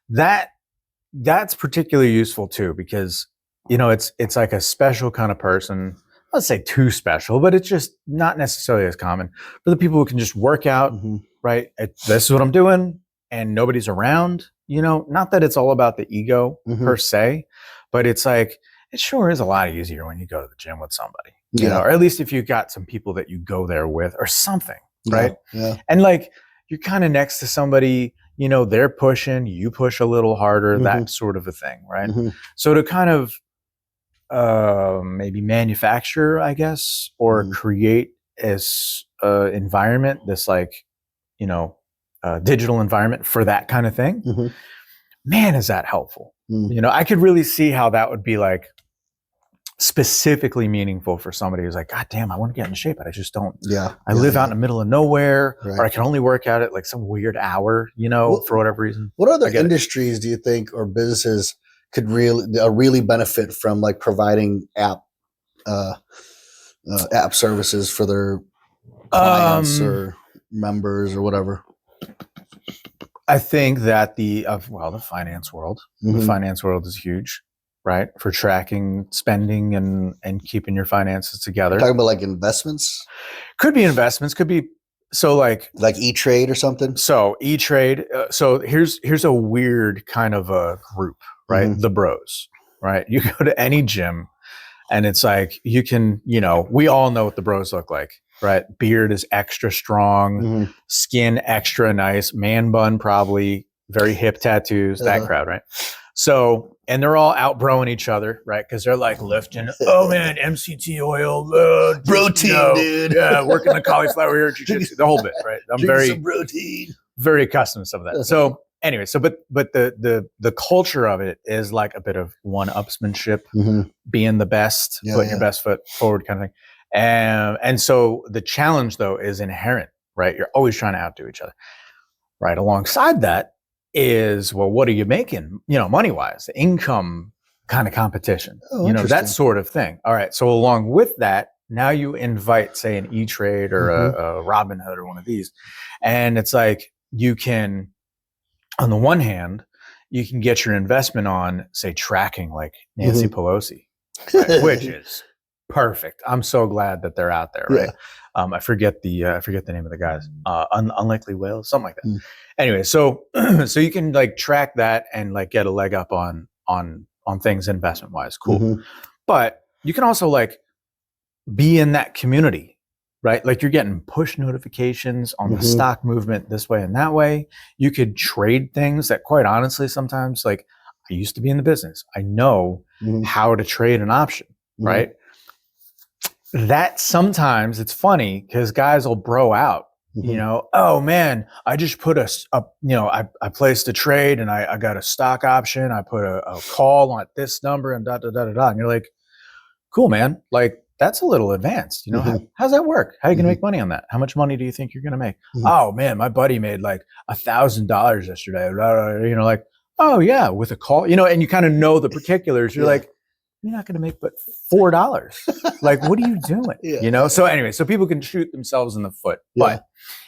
That's particularly useful too, because, it's like a special kind of person. Let's say too special, but it's just not necessarily as common for the people who can just work out, right? This is what I'm doing and nobody's around, not that it's all about the ego per se, but it's like, it sure is a lot easier when you go to the gym with somebody, or at least if you've got some people that you go there with or something, right? Yeah. And like, you're kind of next to somebody, they're pushing, you push a little harder, that sort of a thing, right? So to kind of maybe manufacture, I guess, or create as environment, this like, digital environment for that kind of thing, man, is that helpful? I could really see how that would be like specifically meaningful for somebody who's like, God damn, I want to get in shape, but I just don't. I live out in the middle of nowhere, or I can only work out at like some weird hour, for whatever reason. What other industries do you think or businesses could really benefit from like providing app services for their clients or members or whatever? I think that the finance world. The finance world is huge, right? For tracking spending and keeping your finances together. You're talking about like investments? Could be investments. Could be like E-Trade or something. So E-Trade. So here's a weird kind of a group, right? The bros, right? You go to any gym, and it's like you can, we all know what the bros look like. Right. Beard is extra strong, skin extra nice, man bun, probably very hip tattoos, that crowd. Right. So, and they're all out broing each other, right? Because they're like lifting, oh man, MCT oil, protein, dude. Yeah, working the cauliflower here, jiu-jitsu, the whole bit, right? I'm very accustomed to some of that. So anyway, but the culture of it is like a bit of one-upsmanship, being the best, putting your best foot forward kind of thing. And so the challenge though is inherent, right? You're always trying to outdo each other. Right alongside that is, well, what are you making, money wise, income kind of competition, that sort of thing. All right. So along with that, now you invite, say, an E-Trade or a Robinhood or one of these. And it's like you can, on the one hand, you can get your investment on, say, tracking like Nancy Pelosi, right? Which is perfect. I'm so glad that they're out there, right? I forget the name of the guys. Unlikely Whales, something like that. Anyway, so you can like track that and like get a leg up on things investment wise. Cool. But you can also like be in that community, right? Like you're getting push notifications on the stock movement this way and that way. You could trade things that, quite honestly, sometimes, like, I used to be in the business. I know how to trade an option, right? That sometimes it's funny because guys will bro out, oh man, I just put I placed a trade and I got a stock option. I put a call on this number and da, da, da, da, da. And you're like, cool, man. Like, that's a little advanced. How's that work? How are you going to make money on that? How much money do you think you're going to make? Oh man, my buddy made like $1,000 yesterday. Like, oh yeah, with a call, and you kind of know the particulars. You're like, you're not going to make but $4. Like, what are you doing? So anyway, so people can shoot themselves in the foot, but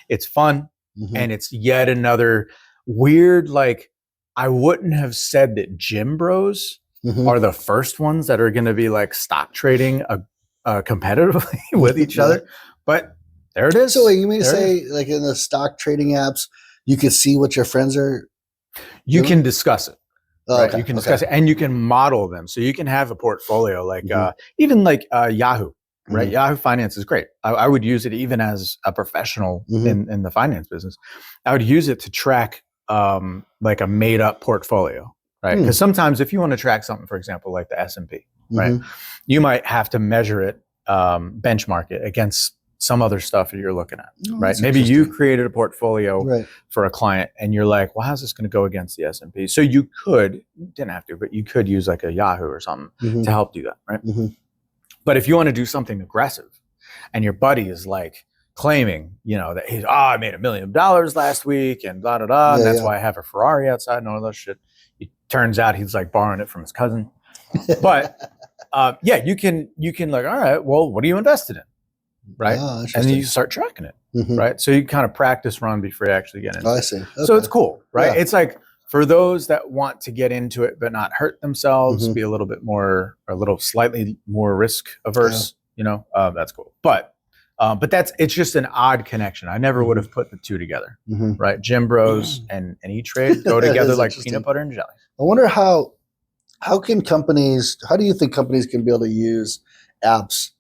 it's fun. And it's yet another weird, like, I wouldn't have said that gym bros are the first ones that are going to be like stock trading competitively with each other, but there it is. So you mean to say, like, in the stock trading apps, you can see what your friends are doing? Can discuss it. Right? You can discuss it, and you can model them. So you can have a portfolio like even like Yahoo, right? Yahoo Finance is great. I would use it even as a professional in the finance business. I would use it to track like a made up portfolio, right? Because sometimes if you want to track something, for example, like the S&P, right, you might have to measure it, benchmark it against some other stuff that you're looking at, right? Maybe you've created a portfolio for a client and you're like, well, how's this going to go against the S&P? So you didn't have to, but you could use like a Yahoo or something to help do that, right? But if you want to do something aggressive and your buddy is like claiming, that he's, I made $1 million last week and blah, blah, blah. And that's why I have a Ferrari outside and all that shit. It turns out he's like borrowing it from his cousin. But you can like, all right, well, what are you invested in? Right. And then you start tracking it. Right. So you kind of practice run before you actually get into it. I see. Okay. So it's cool. Right. Yeah. It's like for those that want to get into it, but not hurt themselves, be a little slightly more risk averse, that's cool. But it's just an odd connection. I never would have put the two together. Right. Gym bros and E-Trade go together like peanut butter and jelly. I wonder how do you think companies can be able to use apps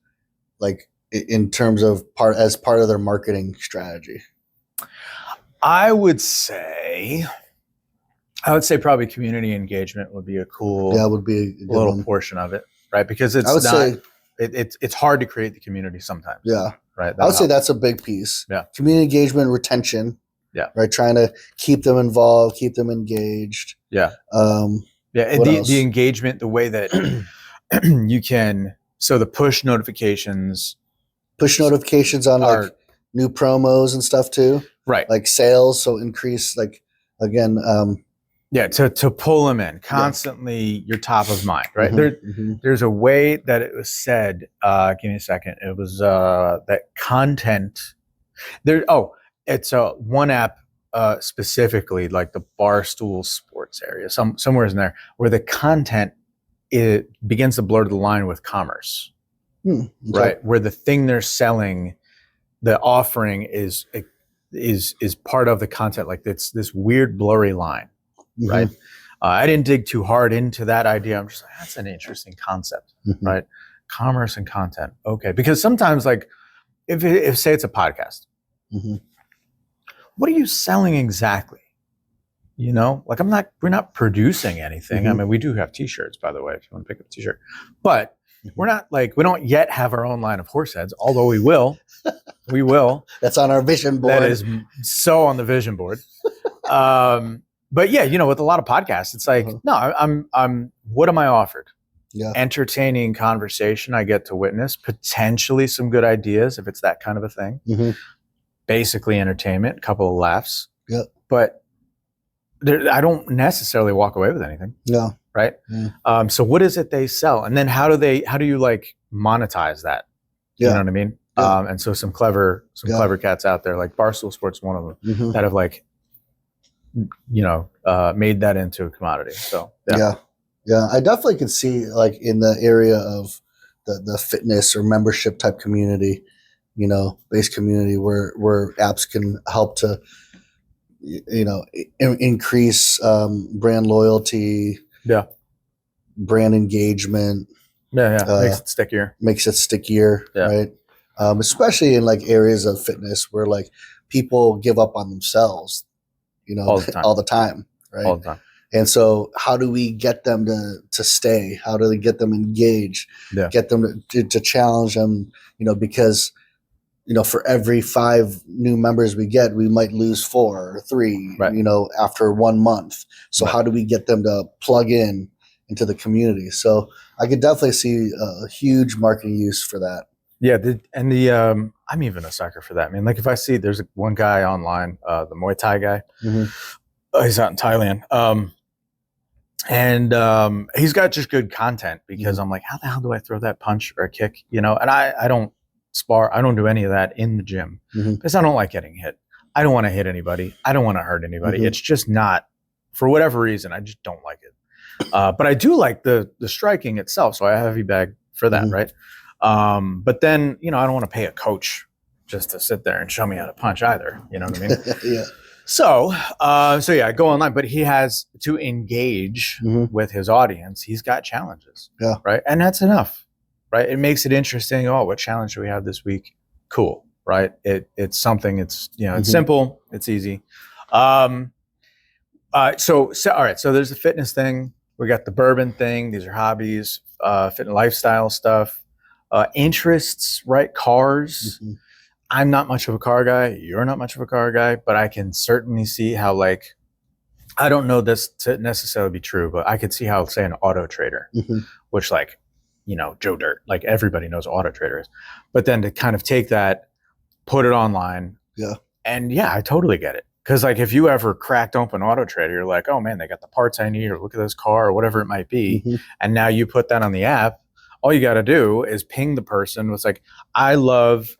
like in terms of part of their marketing strategy? I would say probably community engagement would be a cool, would be a little portion of it, right? Because it's hard to create the community sometimes. Yeah. Right. I would say that's a big piece. Yeah. Community engagement, retention. Yeah. Right. Trying to keep them involved, keep them engaged. Yeah. The engagement, the way that you can, so the push notifications on like new promos and stuff too. Right. Like sales. So increase, like, again, to pull them in constantly, you're top of mind, right? There's a way that it was said, give me a second. It was that content there. Oh, it's one app specifically, like the Barstool Sports area, somewhere in there, where the content, it begins to blur the line with commerce, right? Where the thing they're selling, the offering is part of the content. Like it's this weird blurry line, right? I didn't dig too hard into that idea. I'm just like, that's an interesting concept, right? Commerce and content. Okay. Because sometimes, like, if say it's a podcast, what are you selling exactly? Like we're not producing anything. I mean, we do have t-shirts, by the way, if you want to pick up a t-shirt, but we're not like, we don't yet have our own line of horse heads, although we will. That's on our vision board. That is so on the vision board. But yeah, with a lot of podcasts, it's like, no, I'm what am I offered? entertaining conversation I get to witness, potentially some good ideas if it's that kind of a thing. Basically entertainment, a couple of laughs. But I don't necessarily walk away with anything. Right? So what is it they sell? And then how do you like monetize that? You know what I mean? And so some clever cats out there, like Barstool Sports, one of them, that have like, made that into a commodity. So yeah, I definitely could see like in the area of the fitness or membership type community, based community where apps can help to, increase brand loyalty, brand engagement. Makes it stickier. Right? Especially in like areas of fitness where like people give up on themselves, all the time, right? All the time. And so how do we get them to stay? How do we get them engaged? Get them to challenge them, because, for every 5 new members we get, we might lose 4 or 3, after 1 month. So how do we get them to plug into the community? So I could definitely see a huge marketing use for that. Yeah. I'm even a sucker for that. I mean, like if I see there's one guy online, the Muay Thai guy, he's out in Thailand. And he's got just good content because I'm like, how the hell do I throw that punch or a kick? And I don't spar. I don't do any of that in the gym because I don't like getting hit. I don't want to hit anybody. I don't want to hurt anybody. It's just not, for whatever reason, I just don't like it. But I do like the striking itself. So I have a heavy bag for that. Right. But then, I don't want to pay a coach just to sit there and show me how to punch either. You know what I mean? So I go online, but he has to engage with his audience. He's got challenges, right? And that's enough, right? It makes it interesting. Oh, what challenge do we have this week? Cool, right? It's something. It's it's simple. It's easy. So all right. So there's the fitness thing. We got the bourbon thing. These are hobbies, fit and lifestyle stuff, interests, right? Cars. I'm not much of a car guy. You're not much of a car guy, but I can certainly see how, like, I don't know this to necessarily be true, but I could see how, say, an auto trader, which like, Joe Dirt, like everybody knows what auto trader is, but then to kind of take that, put it online. And I totally get it. Cause like, if you ever cracked open Auto Trader, you're like, oh man, they got the parts I need, or look at this car or whatever it might be. And now you put that on the app. All you got to do is ping the person. It's like, I love,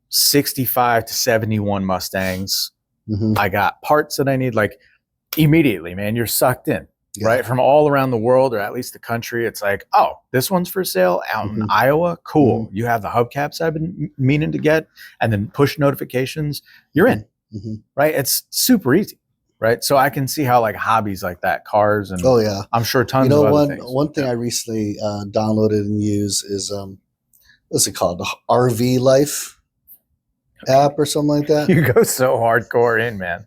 65 to 71 Mustangs. I got parts that I need, like immediately, man, you're sucked in, right? From all around the world, or at least the country. It's like, oh, this one's for sale out in Iowa. Cool. You have the hubcaps I've been meaning to get, and then push notifications. You're in, right? It's super easy. Right. So I can see how like hobbies like that, cars, and I'm sure tons of other things. One thing I recently downloaded and use is what's it called? The RV Life app or something like that. You go so hardcore in, man.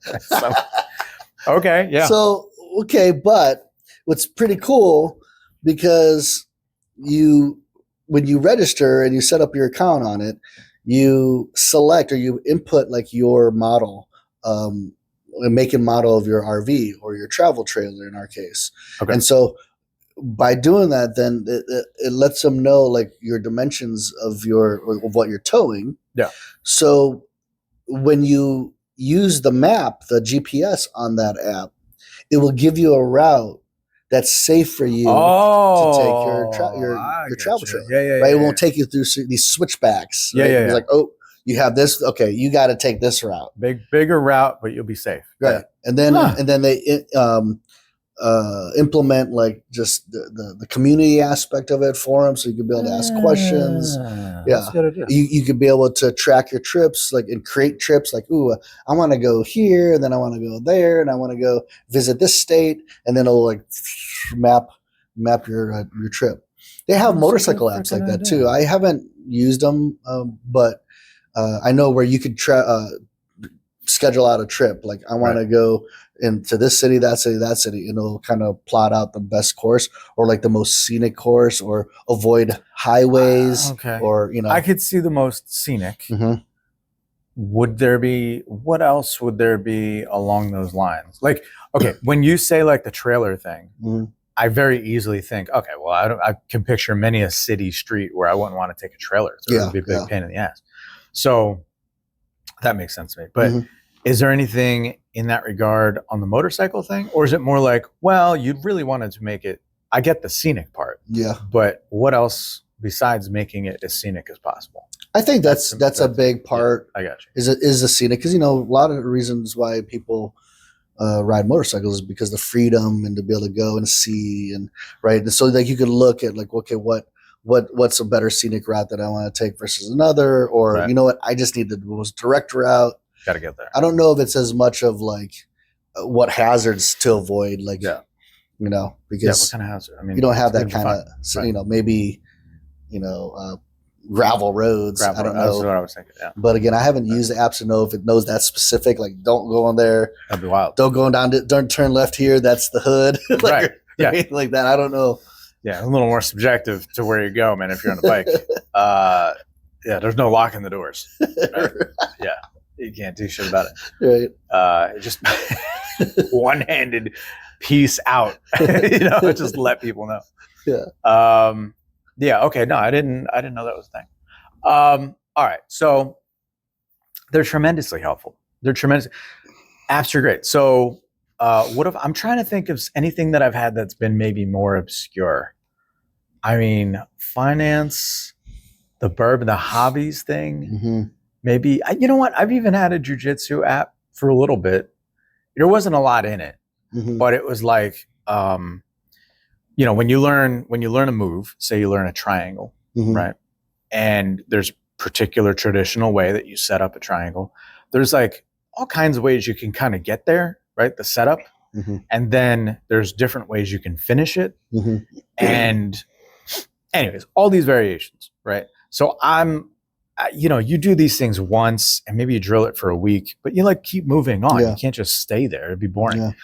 Okay. Yeah. So, but what's pretty cool, because when you register and you set up your account on it, you select or you input like your model, make and model of your RV or your travel trailer in our case. And so by doing that, then it lets them know like your dimensions of what you're towing. So when you use the map, the GPS on that app, it will give you a route that's safe for you to take your travel trailer. Right? It won't take you through these switchbacks. Right? It's like, oh, you have this. Okay, you got to take this route. Bigger route, but you'll be safe. Right. And then they implement like just the community aspect of it for them, so you can be able to ask questions. You could be able to track your trips, like, and create trips like, ooh, I want to go here, and then I want to go there, and I want to go visit this state, and then it'll like map your trip. They have motorcycle apps like that too. I haven't used them, but I know where you could schedule out a trip. Like, I want to go into this city, that city, that city, and it'll kind of plot out the best course, or like the most scenic course, or avoid highways. Or I could see the most scenic. What else would there be along those lines? Like, okay, when you say like the trailer thing, I very easily think, okay, well, I can picture many a city street where I wouldn't want to take a trailer through. It would be a big pain in the ass. So that makes sense to me. But is there anything in that regard on the motorcycle thing? Or is it more like, well, you really wanted to make it, I get the scenic part. Yeah. But what else besides making it as scenic as possible? I think that's a big part. Yeah, I got you. Is the scenic, because a lot of the reasons why people ride motorcycles is because the freedom and to be able to go and see and right. And so like you could look at like, okay, what's a better scenic route that I want to take versus another, or you know what, I just need the most direct route. Got to get there. I don't know if it's as much of like what hazards to avoid, like because what kind of hazard? I mean, you don't have that kind of maybe gravel roads. I don't know. That's what I was thinking. Yeah. But again, I haven't used the app to know if it knows that specific. Like, don't go on there. That'd be wild. Don't go down. Don't turn left here. That's the hood. Right. Yeah. Like that. I don't know. Yeah, a little more subjective to where you go, man. If you're on the bike, there's no locking the doors. Right? Yeah, you can't do shit about it. Right. Just one-handed peace out. Just let people know. Yeah. Yeah. Okay. No, I didn't know that was a thing. All right. So they're tremendously helpful. Apps are great. So I'm trying to think of anything that I've had that's been maybe more obscure. I mean, finance, the Bourbon, the hobbies thing. Maybe, you know what? I've even had a jujitsu app for a little bit. There wasn't a lot in it, but it was like, when you learn a move, say you learn a triangle, right? And there's particular traditional way that you set up a triangle. There's like all kinds of ways you can kind of get there, right? The setup. And then there's different ways you can finish it. And anyways, all these variations, right? So you do these things once and maybe you drill it for a week, but you like keep moving on. You can't just stay there. It'd be boring.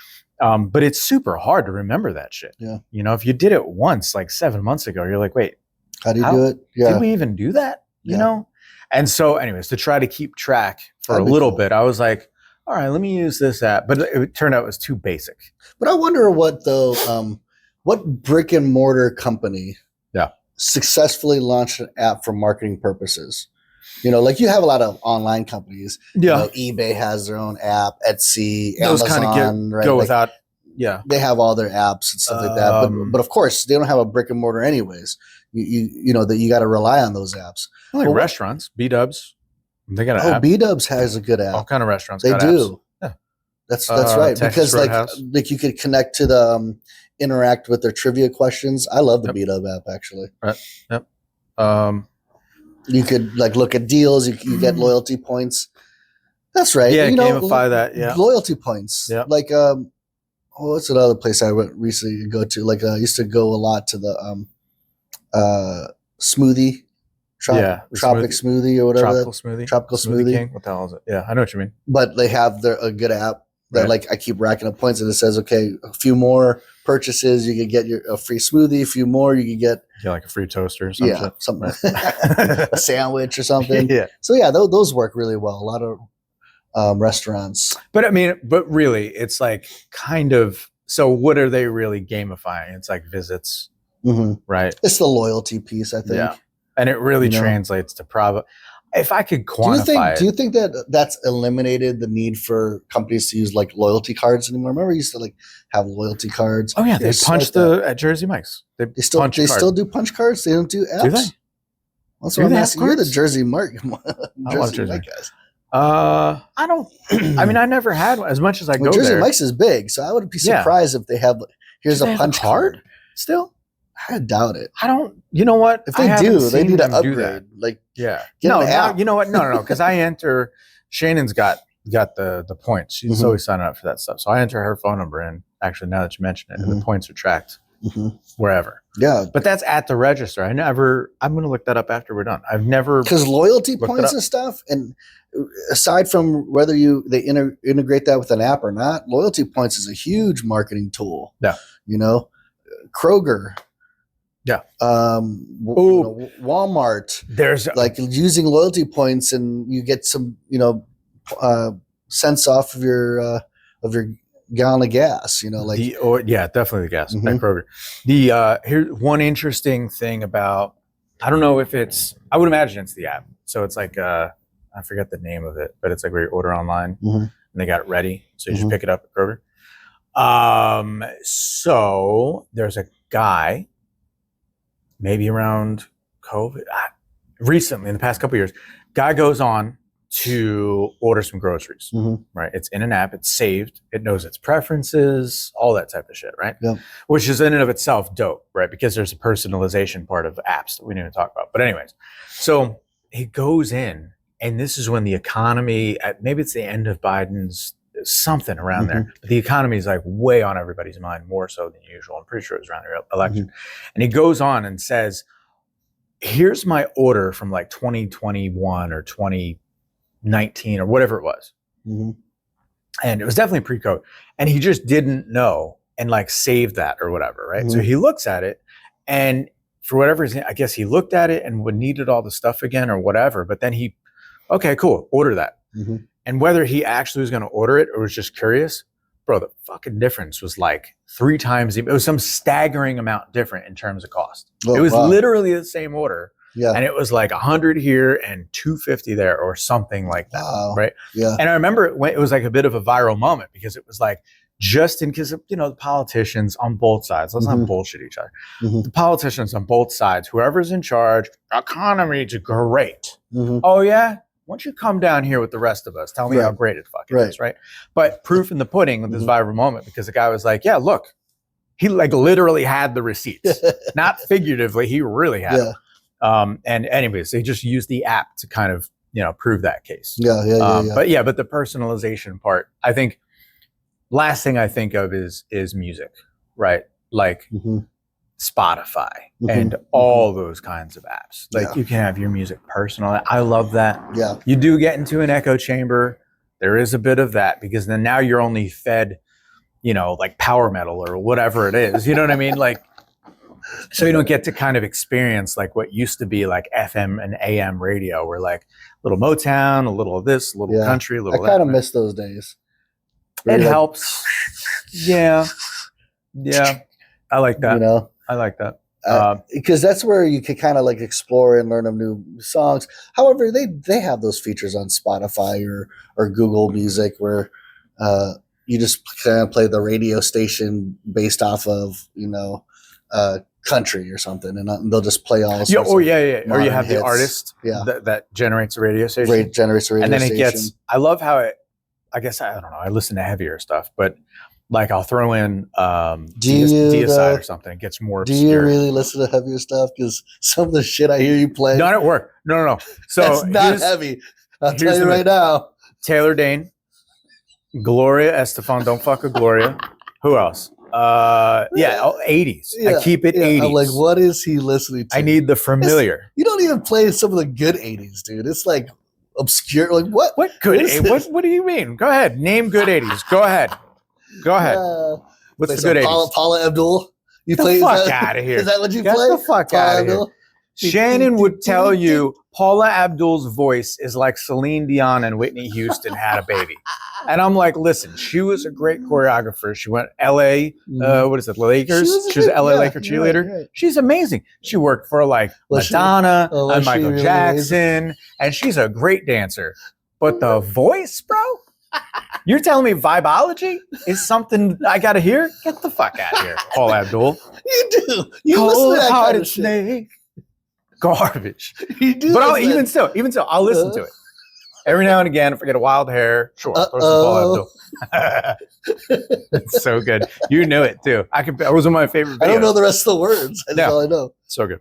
But it's super hard to remember that shit. If you did it once, like 7 months ago, you're like, wait, how do you do it? Yeah. Did we even do that? You know? And so anyways, to try to keep track for a little bit, I was like, all right, let me use this app. But it turned out it was too basic. But I wonder what brick and mortar company successfully launched an app for marketing purposes? Like you have a lot of online companies. eBay has their own app, Etsy, those Amazon, kind of go without. Yeah, they have all their apps and stuff like that. But of course, they don't have a brick and mortar anyways. You know that you got to rely on those apps. Like restaurants, B-Dubs, they got an app. B-Dubs has a good app. All kind of restaurants. They got do. Apps. Yeah, that's right. Texas Because Roadhouse. like you could connect to the interact with their trivia questions. I love the B-Dub app actually. Right. Yep. You could like look at deals. You get loyalty points. That's right. Yeah, gamify that. Yeah, loyalty points. Yeah. Like what's another place I went recently to go to? Like I used to go a lot to the smoothie. Tropic smoothie or whatever. Tropical smoothie. King? What the hell is it? Yeah, I know what you mean. But they have a good app that like I keep racking up points, and it says, okay, a few more purchases, you could get a free smoothie. A few more, you could get like a free toaster or something. Yeah, something a sandwich or something. Yeah. So yeah, those work really well. A lot of restaurants. But I mean, really, it's like kind of. So what are they really gamifying? It's like visits, right? It's the loyalty piece, I think. Yeah. And it really translates to profit. If I could quantify do you think that that's eliminated the need for companies to use like loyalty cards anymore? Remember, you used to like have loyalty cards. Oh yeah, they punch at Jersey Mike's. They still do punch cards. They don't do apps. Do they? That's what I'm asking. You're the Jersey Mike. I love Jersey Mike guys. I don't. I mean, I never had one as much as I go Jersey there. Mike's is big, so I would be surprised if they have. Here's a punch card still. I doubt it. I don't. You know what? If they do, they need to upgrade. Like, no. You know what? No. Because I enter. Shannon's got the points. She's always signing up for that stuff. So I enter her phone number, and actually, now that you mention it, and the points are tracked wherever. Yeah, but that's at the register. I'm going to look that up after we're done. I've never because loyalty points and stuff, and aside from whether they integrate that with an app or not, loyalty points is a huge marketing tool. Yeah, Kroger. Yeah. Walmart. There's like using loyalty points, and you get some, cents off of your gallon of gas, like definitely the gas at Kroger. Here's one interesting thing about, I don't know if I would imagine it's the app. So it's like, I forget the name of it, but it's like where you order online and they got it ready. So you just pick it up at Kroger. So there's a guy, maybe around COVID, recently in the past couple of years, guy goes on to order some groceries, right? It's in an app, it's saved, it knows its preferences, all that type of shit, right? Yeah. Which is in and of itself dope, right? Because there's a personalization part of apps that we need to talk about. But anyways, so he goes in, and this is when the economy, maybe it's the end of Biden's, something around there. But the economy is like way on everybody's mind, more so than usual. I'm pretty sure it was around the election. And he goes on and says, here's my order from like 2021 or 2019 or whatever it was. And it was definitely pre-COVID. And he just didn't know and like saved that or whatever, right? So he looks at it, and for whatever reason, I guess he looked at it and needed all the stuff again or whatever. But then okay, cool, order that. And whether he actually was going to order it or was just curious, bro, the fucking difference was like 3 times. It was some staggering amount different in terms of cost. It was literally the same order. Yeah. And it was like 100 here and 250 there or something like that. Right. Yeah. And I remember it was like a bit of a viral moment because it was like, just in because, the politicians on both sides, let's not bullshit each other. The politicians on both sides, whoever's in charge, economy's great. Oh yeah? Why don't you come down here with the rest of us? Tell me how great it fucking is, right? But proof in the pudding with this viral moment, because the guy was like, yeah, look, he like literally had the receipts, not figuratively, he really had them. And anyways, they just used the app to kind of, prove that case. Yeah. But the personalization part, I think, last thing I think of is music, right? Like Spotify and all those kinds of apps. Like you can have your music personal. I love that. Yeah. You do get into an echo chamber. There is a bit of that because then now you're only fed, like power metal or whatever it is. You know what I mean? Like, so you don't get to kind of experience like what used to be like FM and AM radio, where like a little Motown, a little of this, a little country, a little I kind of miss those days. It helps. Yeah. I like that. I like that. Because that's where you can kind of like explore and learn of new songs. However, they have those features on Spotify or Google Music where you just kind of play the radio station based off of country or something, and they'll just play all. Or you have the artist that generates a radio station. Generates a radio station. And then I love how it. I guess I don't know. I listen to heavier stuff, but. Like I'll throw in Deicide or something. It gets more obscure. Do you really listen to heavier stuff? Because some of the shit I hear you play. Not at work. No. So that's not heavy. I'll tell you right now. Taylor Dane, Gloria Estefan. Don't fuck with Gloria. Who else? 80s. Yeah, I keep it 80s. I'm like, what is he listening to? I need the familiar. You don't even play some of the good 80s, dude. It's like obscure. Like what? What good? What do you mean? Go ahead. Name good 80s. Go ahead. What's the good 80s? Paula Abdul. You Get the fuck out of here. Is that what you play? Get the fuck out of here. Shannon would tell you Paula Abdul's voice is like Celine Dion and Whitney Houston had a baby. And I'm like, listen, she was a great choreographer. She went LA, Lakers? She was an LA Laker cheerleader. Right. She's amazing. She worked for like Madonna and Michael Jackson. And she's a great dancer. But the voice, bro? You're telling me vibology is something I got to hear? Get the fuck out of here, Paul Abdul. You do. You listen to that kind of snake. Garbage. You do. But even still, I'll listen to it. Every now and again, if I get a wild hair, sure. Paul Abdul. It's so good. You knew it too. It was one of my favorite videos. I don't know the rest of the words. That's all I know. So good.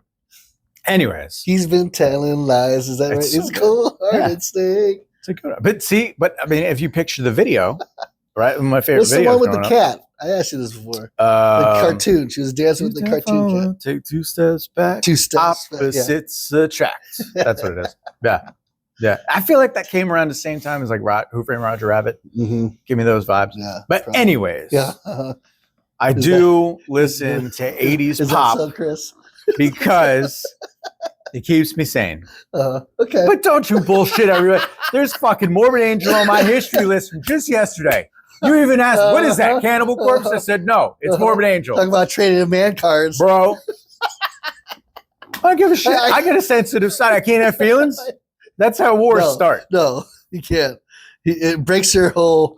Anyways. He's been telling lies. Is that right? It's cold-hearted snake. But I mean, if you picture the video, right? My favorite What's video. What's the one with the cat? I asked you this before. The cartoon. She was dancing with the cartoon cat. Take 2 steps back. 2 steps back. Opposites attract. That's what it is. Yeah. I feel like that came around the same time as like Who Framed Roger Rabbit. Give me those vibes. Yeah. But anyways, I do listen to 80s pop. That so, Chris? Because it keeps me sane. Okay. But don't you bullshit everybody. There's fucking Morbid Angel on my history list from just yesterday. You even asked, what is that, Cannibal Corpse? I said, no, it's Morbid Angel. Talk about trading in man cards. Bro. I don't give a shit. I get a sensitive side. I can't have feelings. That's how wars start. No, you can't. It breaks your whole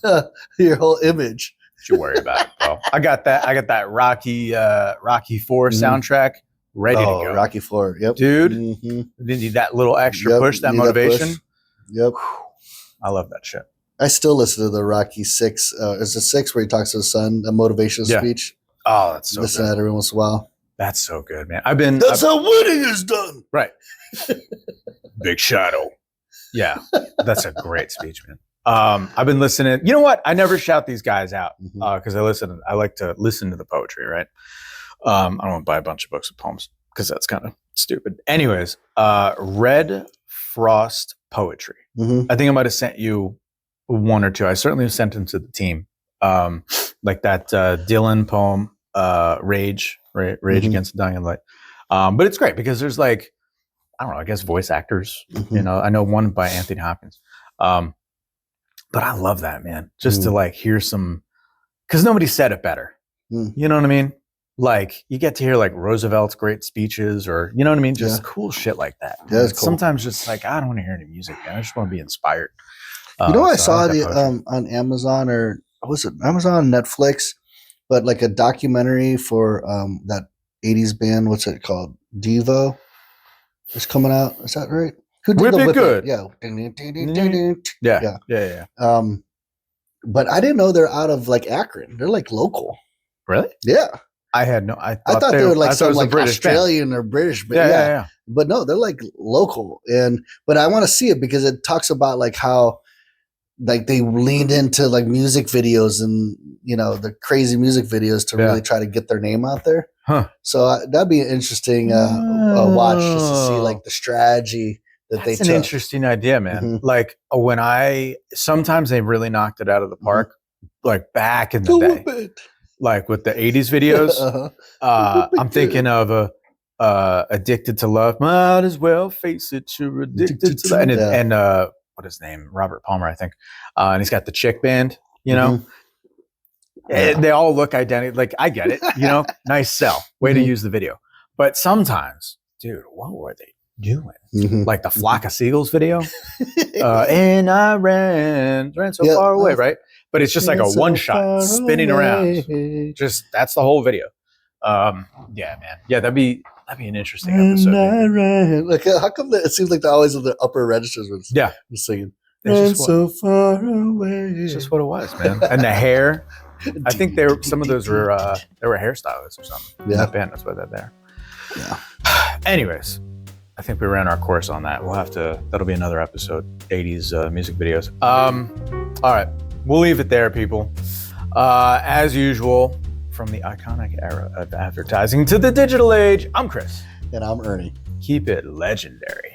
image. Don't you worry about it, bro. I got that Rocky IV soundtrack ready to go. Rocky IV, yep. Dude, you need that little extra push, that motivation. Push. Yep. I love that shit. I still listen to the Rocky VI. It's the 6 where he talks to his son, a motivational speech. Oh, that's so listen good. to that every once in a while. That's so good, man. That's how winning is done. Right. Big Shadow. Yeah, that's a great speech, man. I've been listening. You know what? I never shout these guys out because I like to listen to the poetry, right? I don't want to buy a bunch of books of poems because that's kind of stupid. Anyways, Red Frost Poetry. I think I might have sent you one or two. I certainly have sent them to the team. Like that Dylan poem, Rage Against the Dying Light. But it's great because there's like, I don't know, I guess voice actors. You know, I know one by Anthony Hopkins. But I love that, man. Just to like hear some, because nobody said it better. You know what I mean? Like you get to hear like Roosevelt's great speeches, or you know what I mean? Just cool shit like that. Yeah, that's cool. Sometimes just like I don't want to hear any music, man. I just want to be inspired. You know, I saw on Amazon, or was it Amazon, Netflix, but like a documentary for that 80s band. What's it called? Devo is coming out. Is that right? Who did Whip the It Good? Yeah. Yeah. But I didn't know they're out of like Akron. They're like local. Really? Yeah. I had no. I thought they were like some like British Australian or British. But yeah. But no, they're like local. But I want to see it because it talks about like how like they leaned into like music videos and you know the crazy music videos to really try to get their name out there. So that'd be an interesting watch just to see like the strategy that they took. That's an interesting idea, man. Like sometimes they really knocked it out of the park, like back in the day, like with the 80s videos. I'm thinking of Addicted to Love. Might as well face it, you're addicted to that. And what is his name? Robert Palmer, I think. And he's got the chick band, you know. They all look identical. Like I get it, you know. Nice sell. Way to use the video. But sometimes, dude, what were they doing? Like the Flock of Seagulls video. And I ran so far away, right? But it's just like a one shot spinning around. Just that's the whole video. Yeah, man. Yeah, that'd be an interesting episode. Like how come it seems like they're always in the upper registers when singing? And so far away. It's just what it was, man. And the hair. I think some of those were hairstylists or something. Yeah, that band. That's why they're there. Yeah. Anyways, I think we ran our course on that. That'll be another episode. 80s music videos. All right, we'll leave it there, people. As usual, from the iconic era of advertising to the digital age, I'm Chris. And I'm Ernie. Keep it legendary.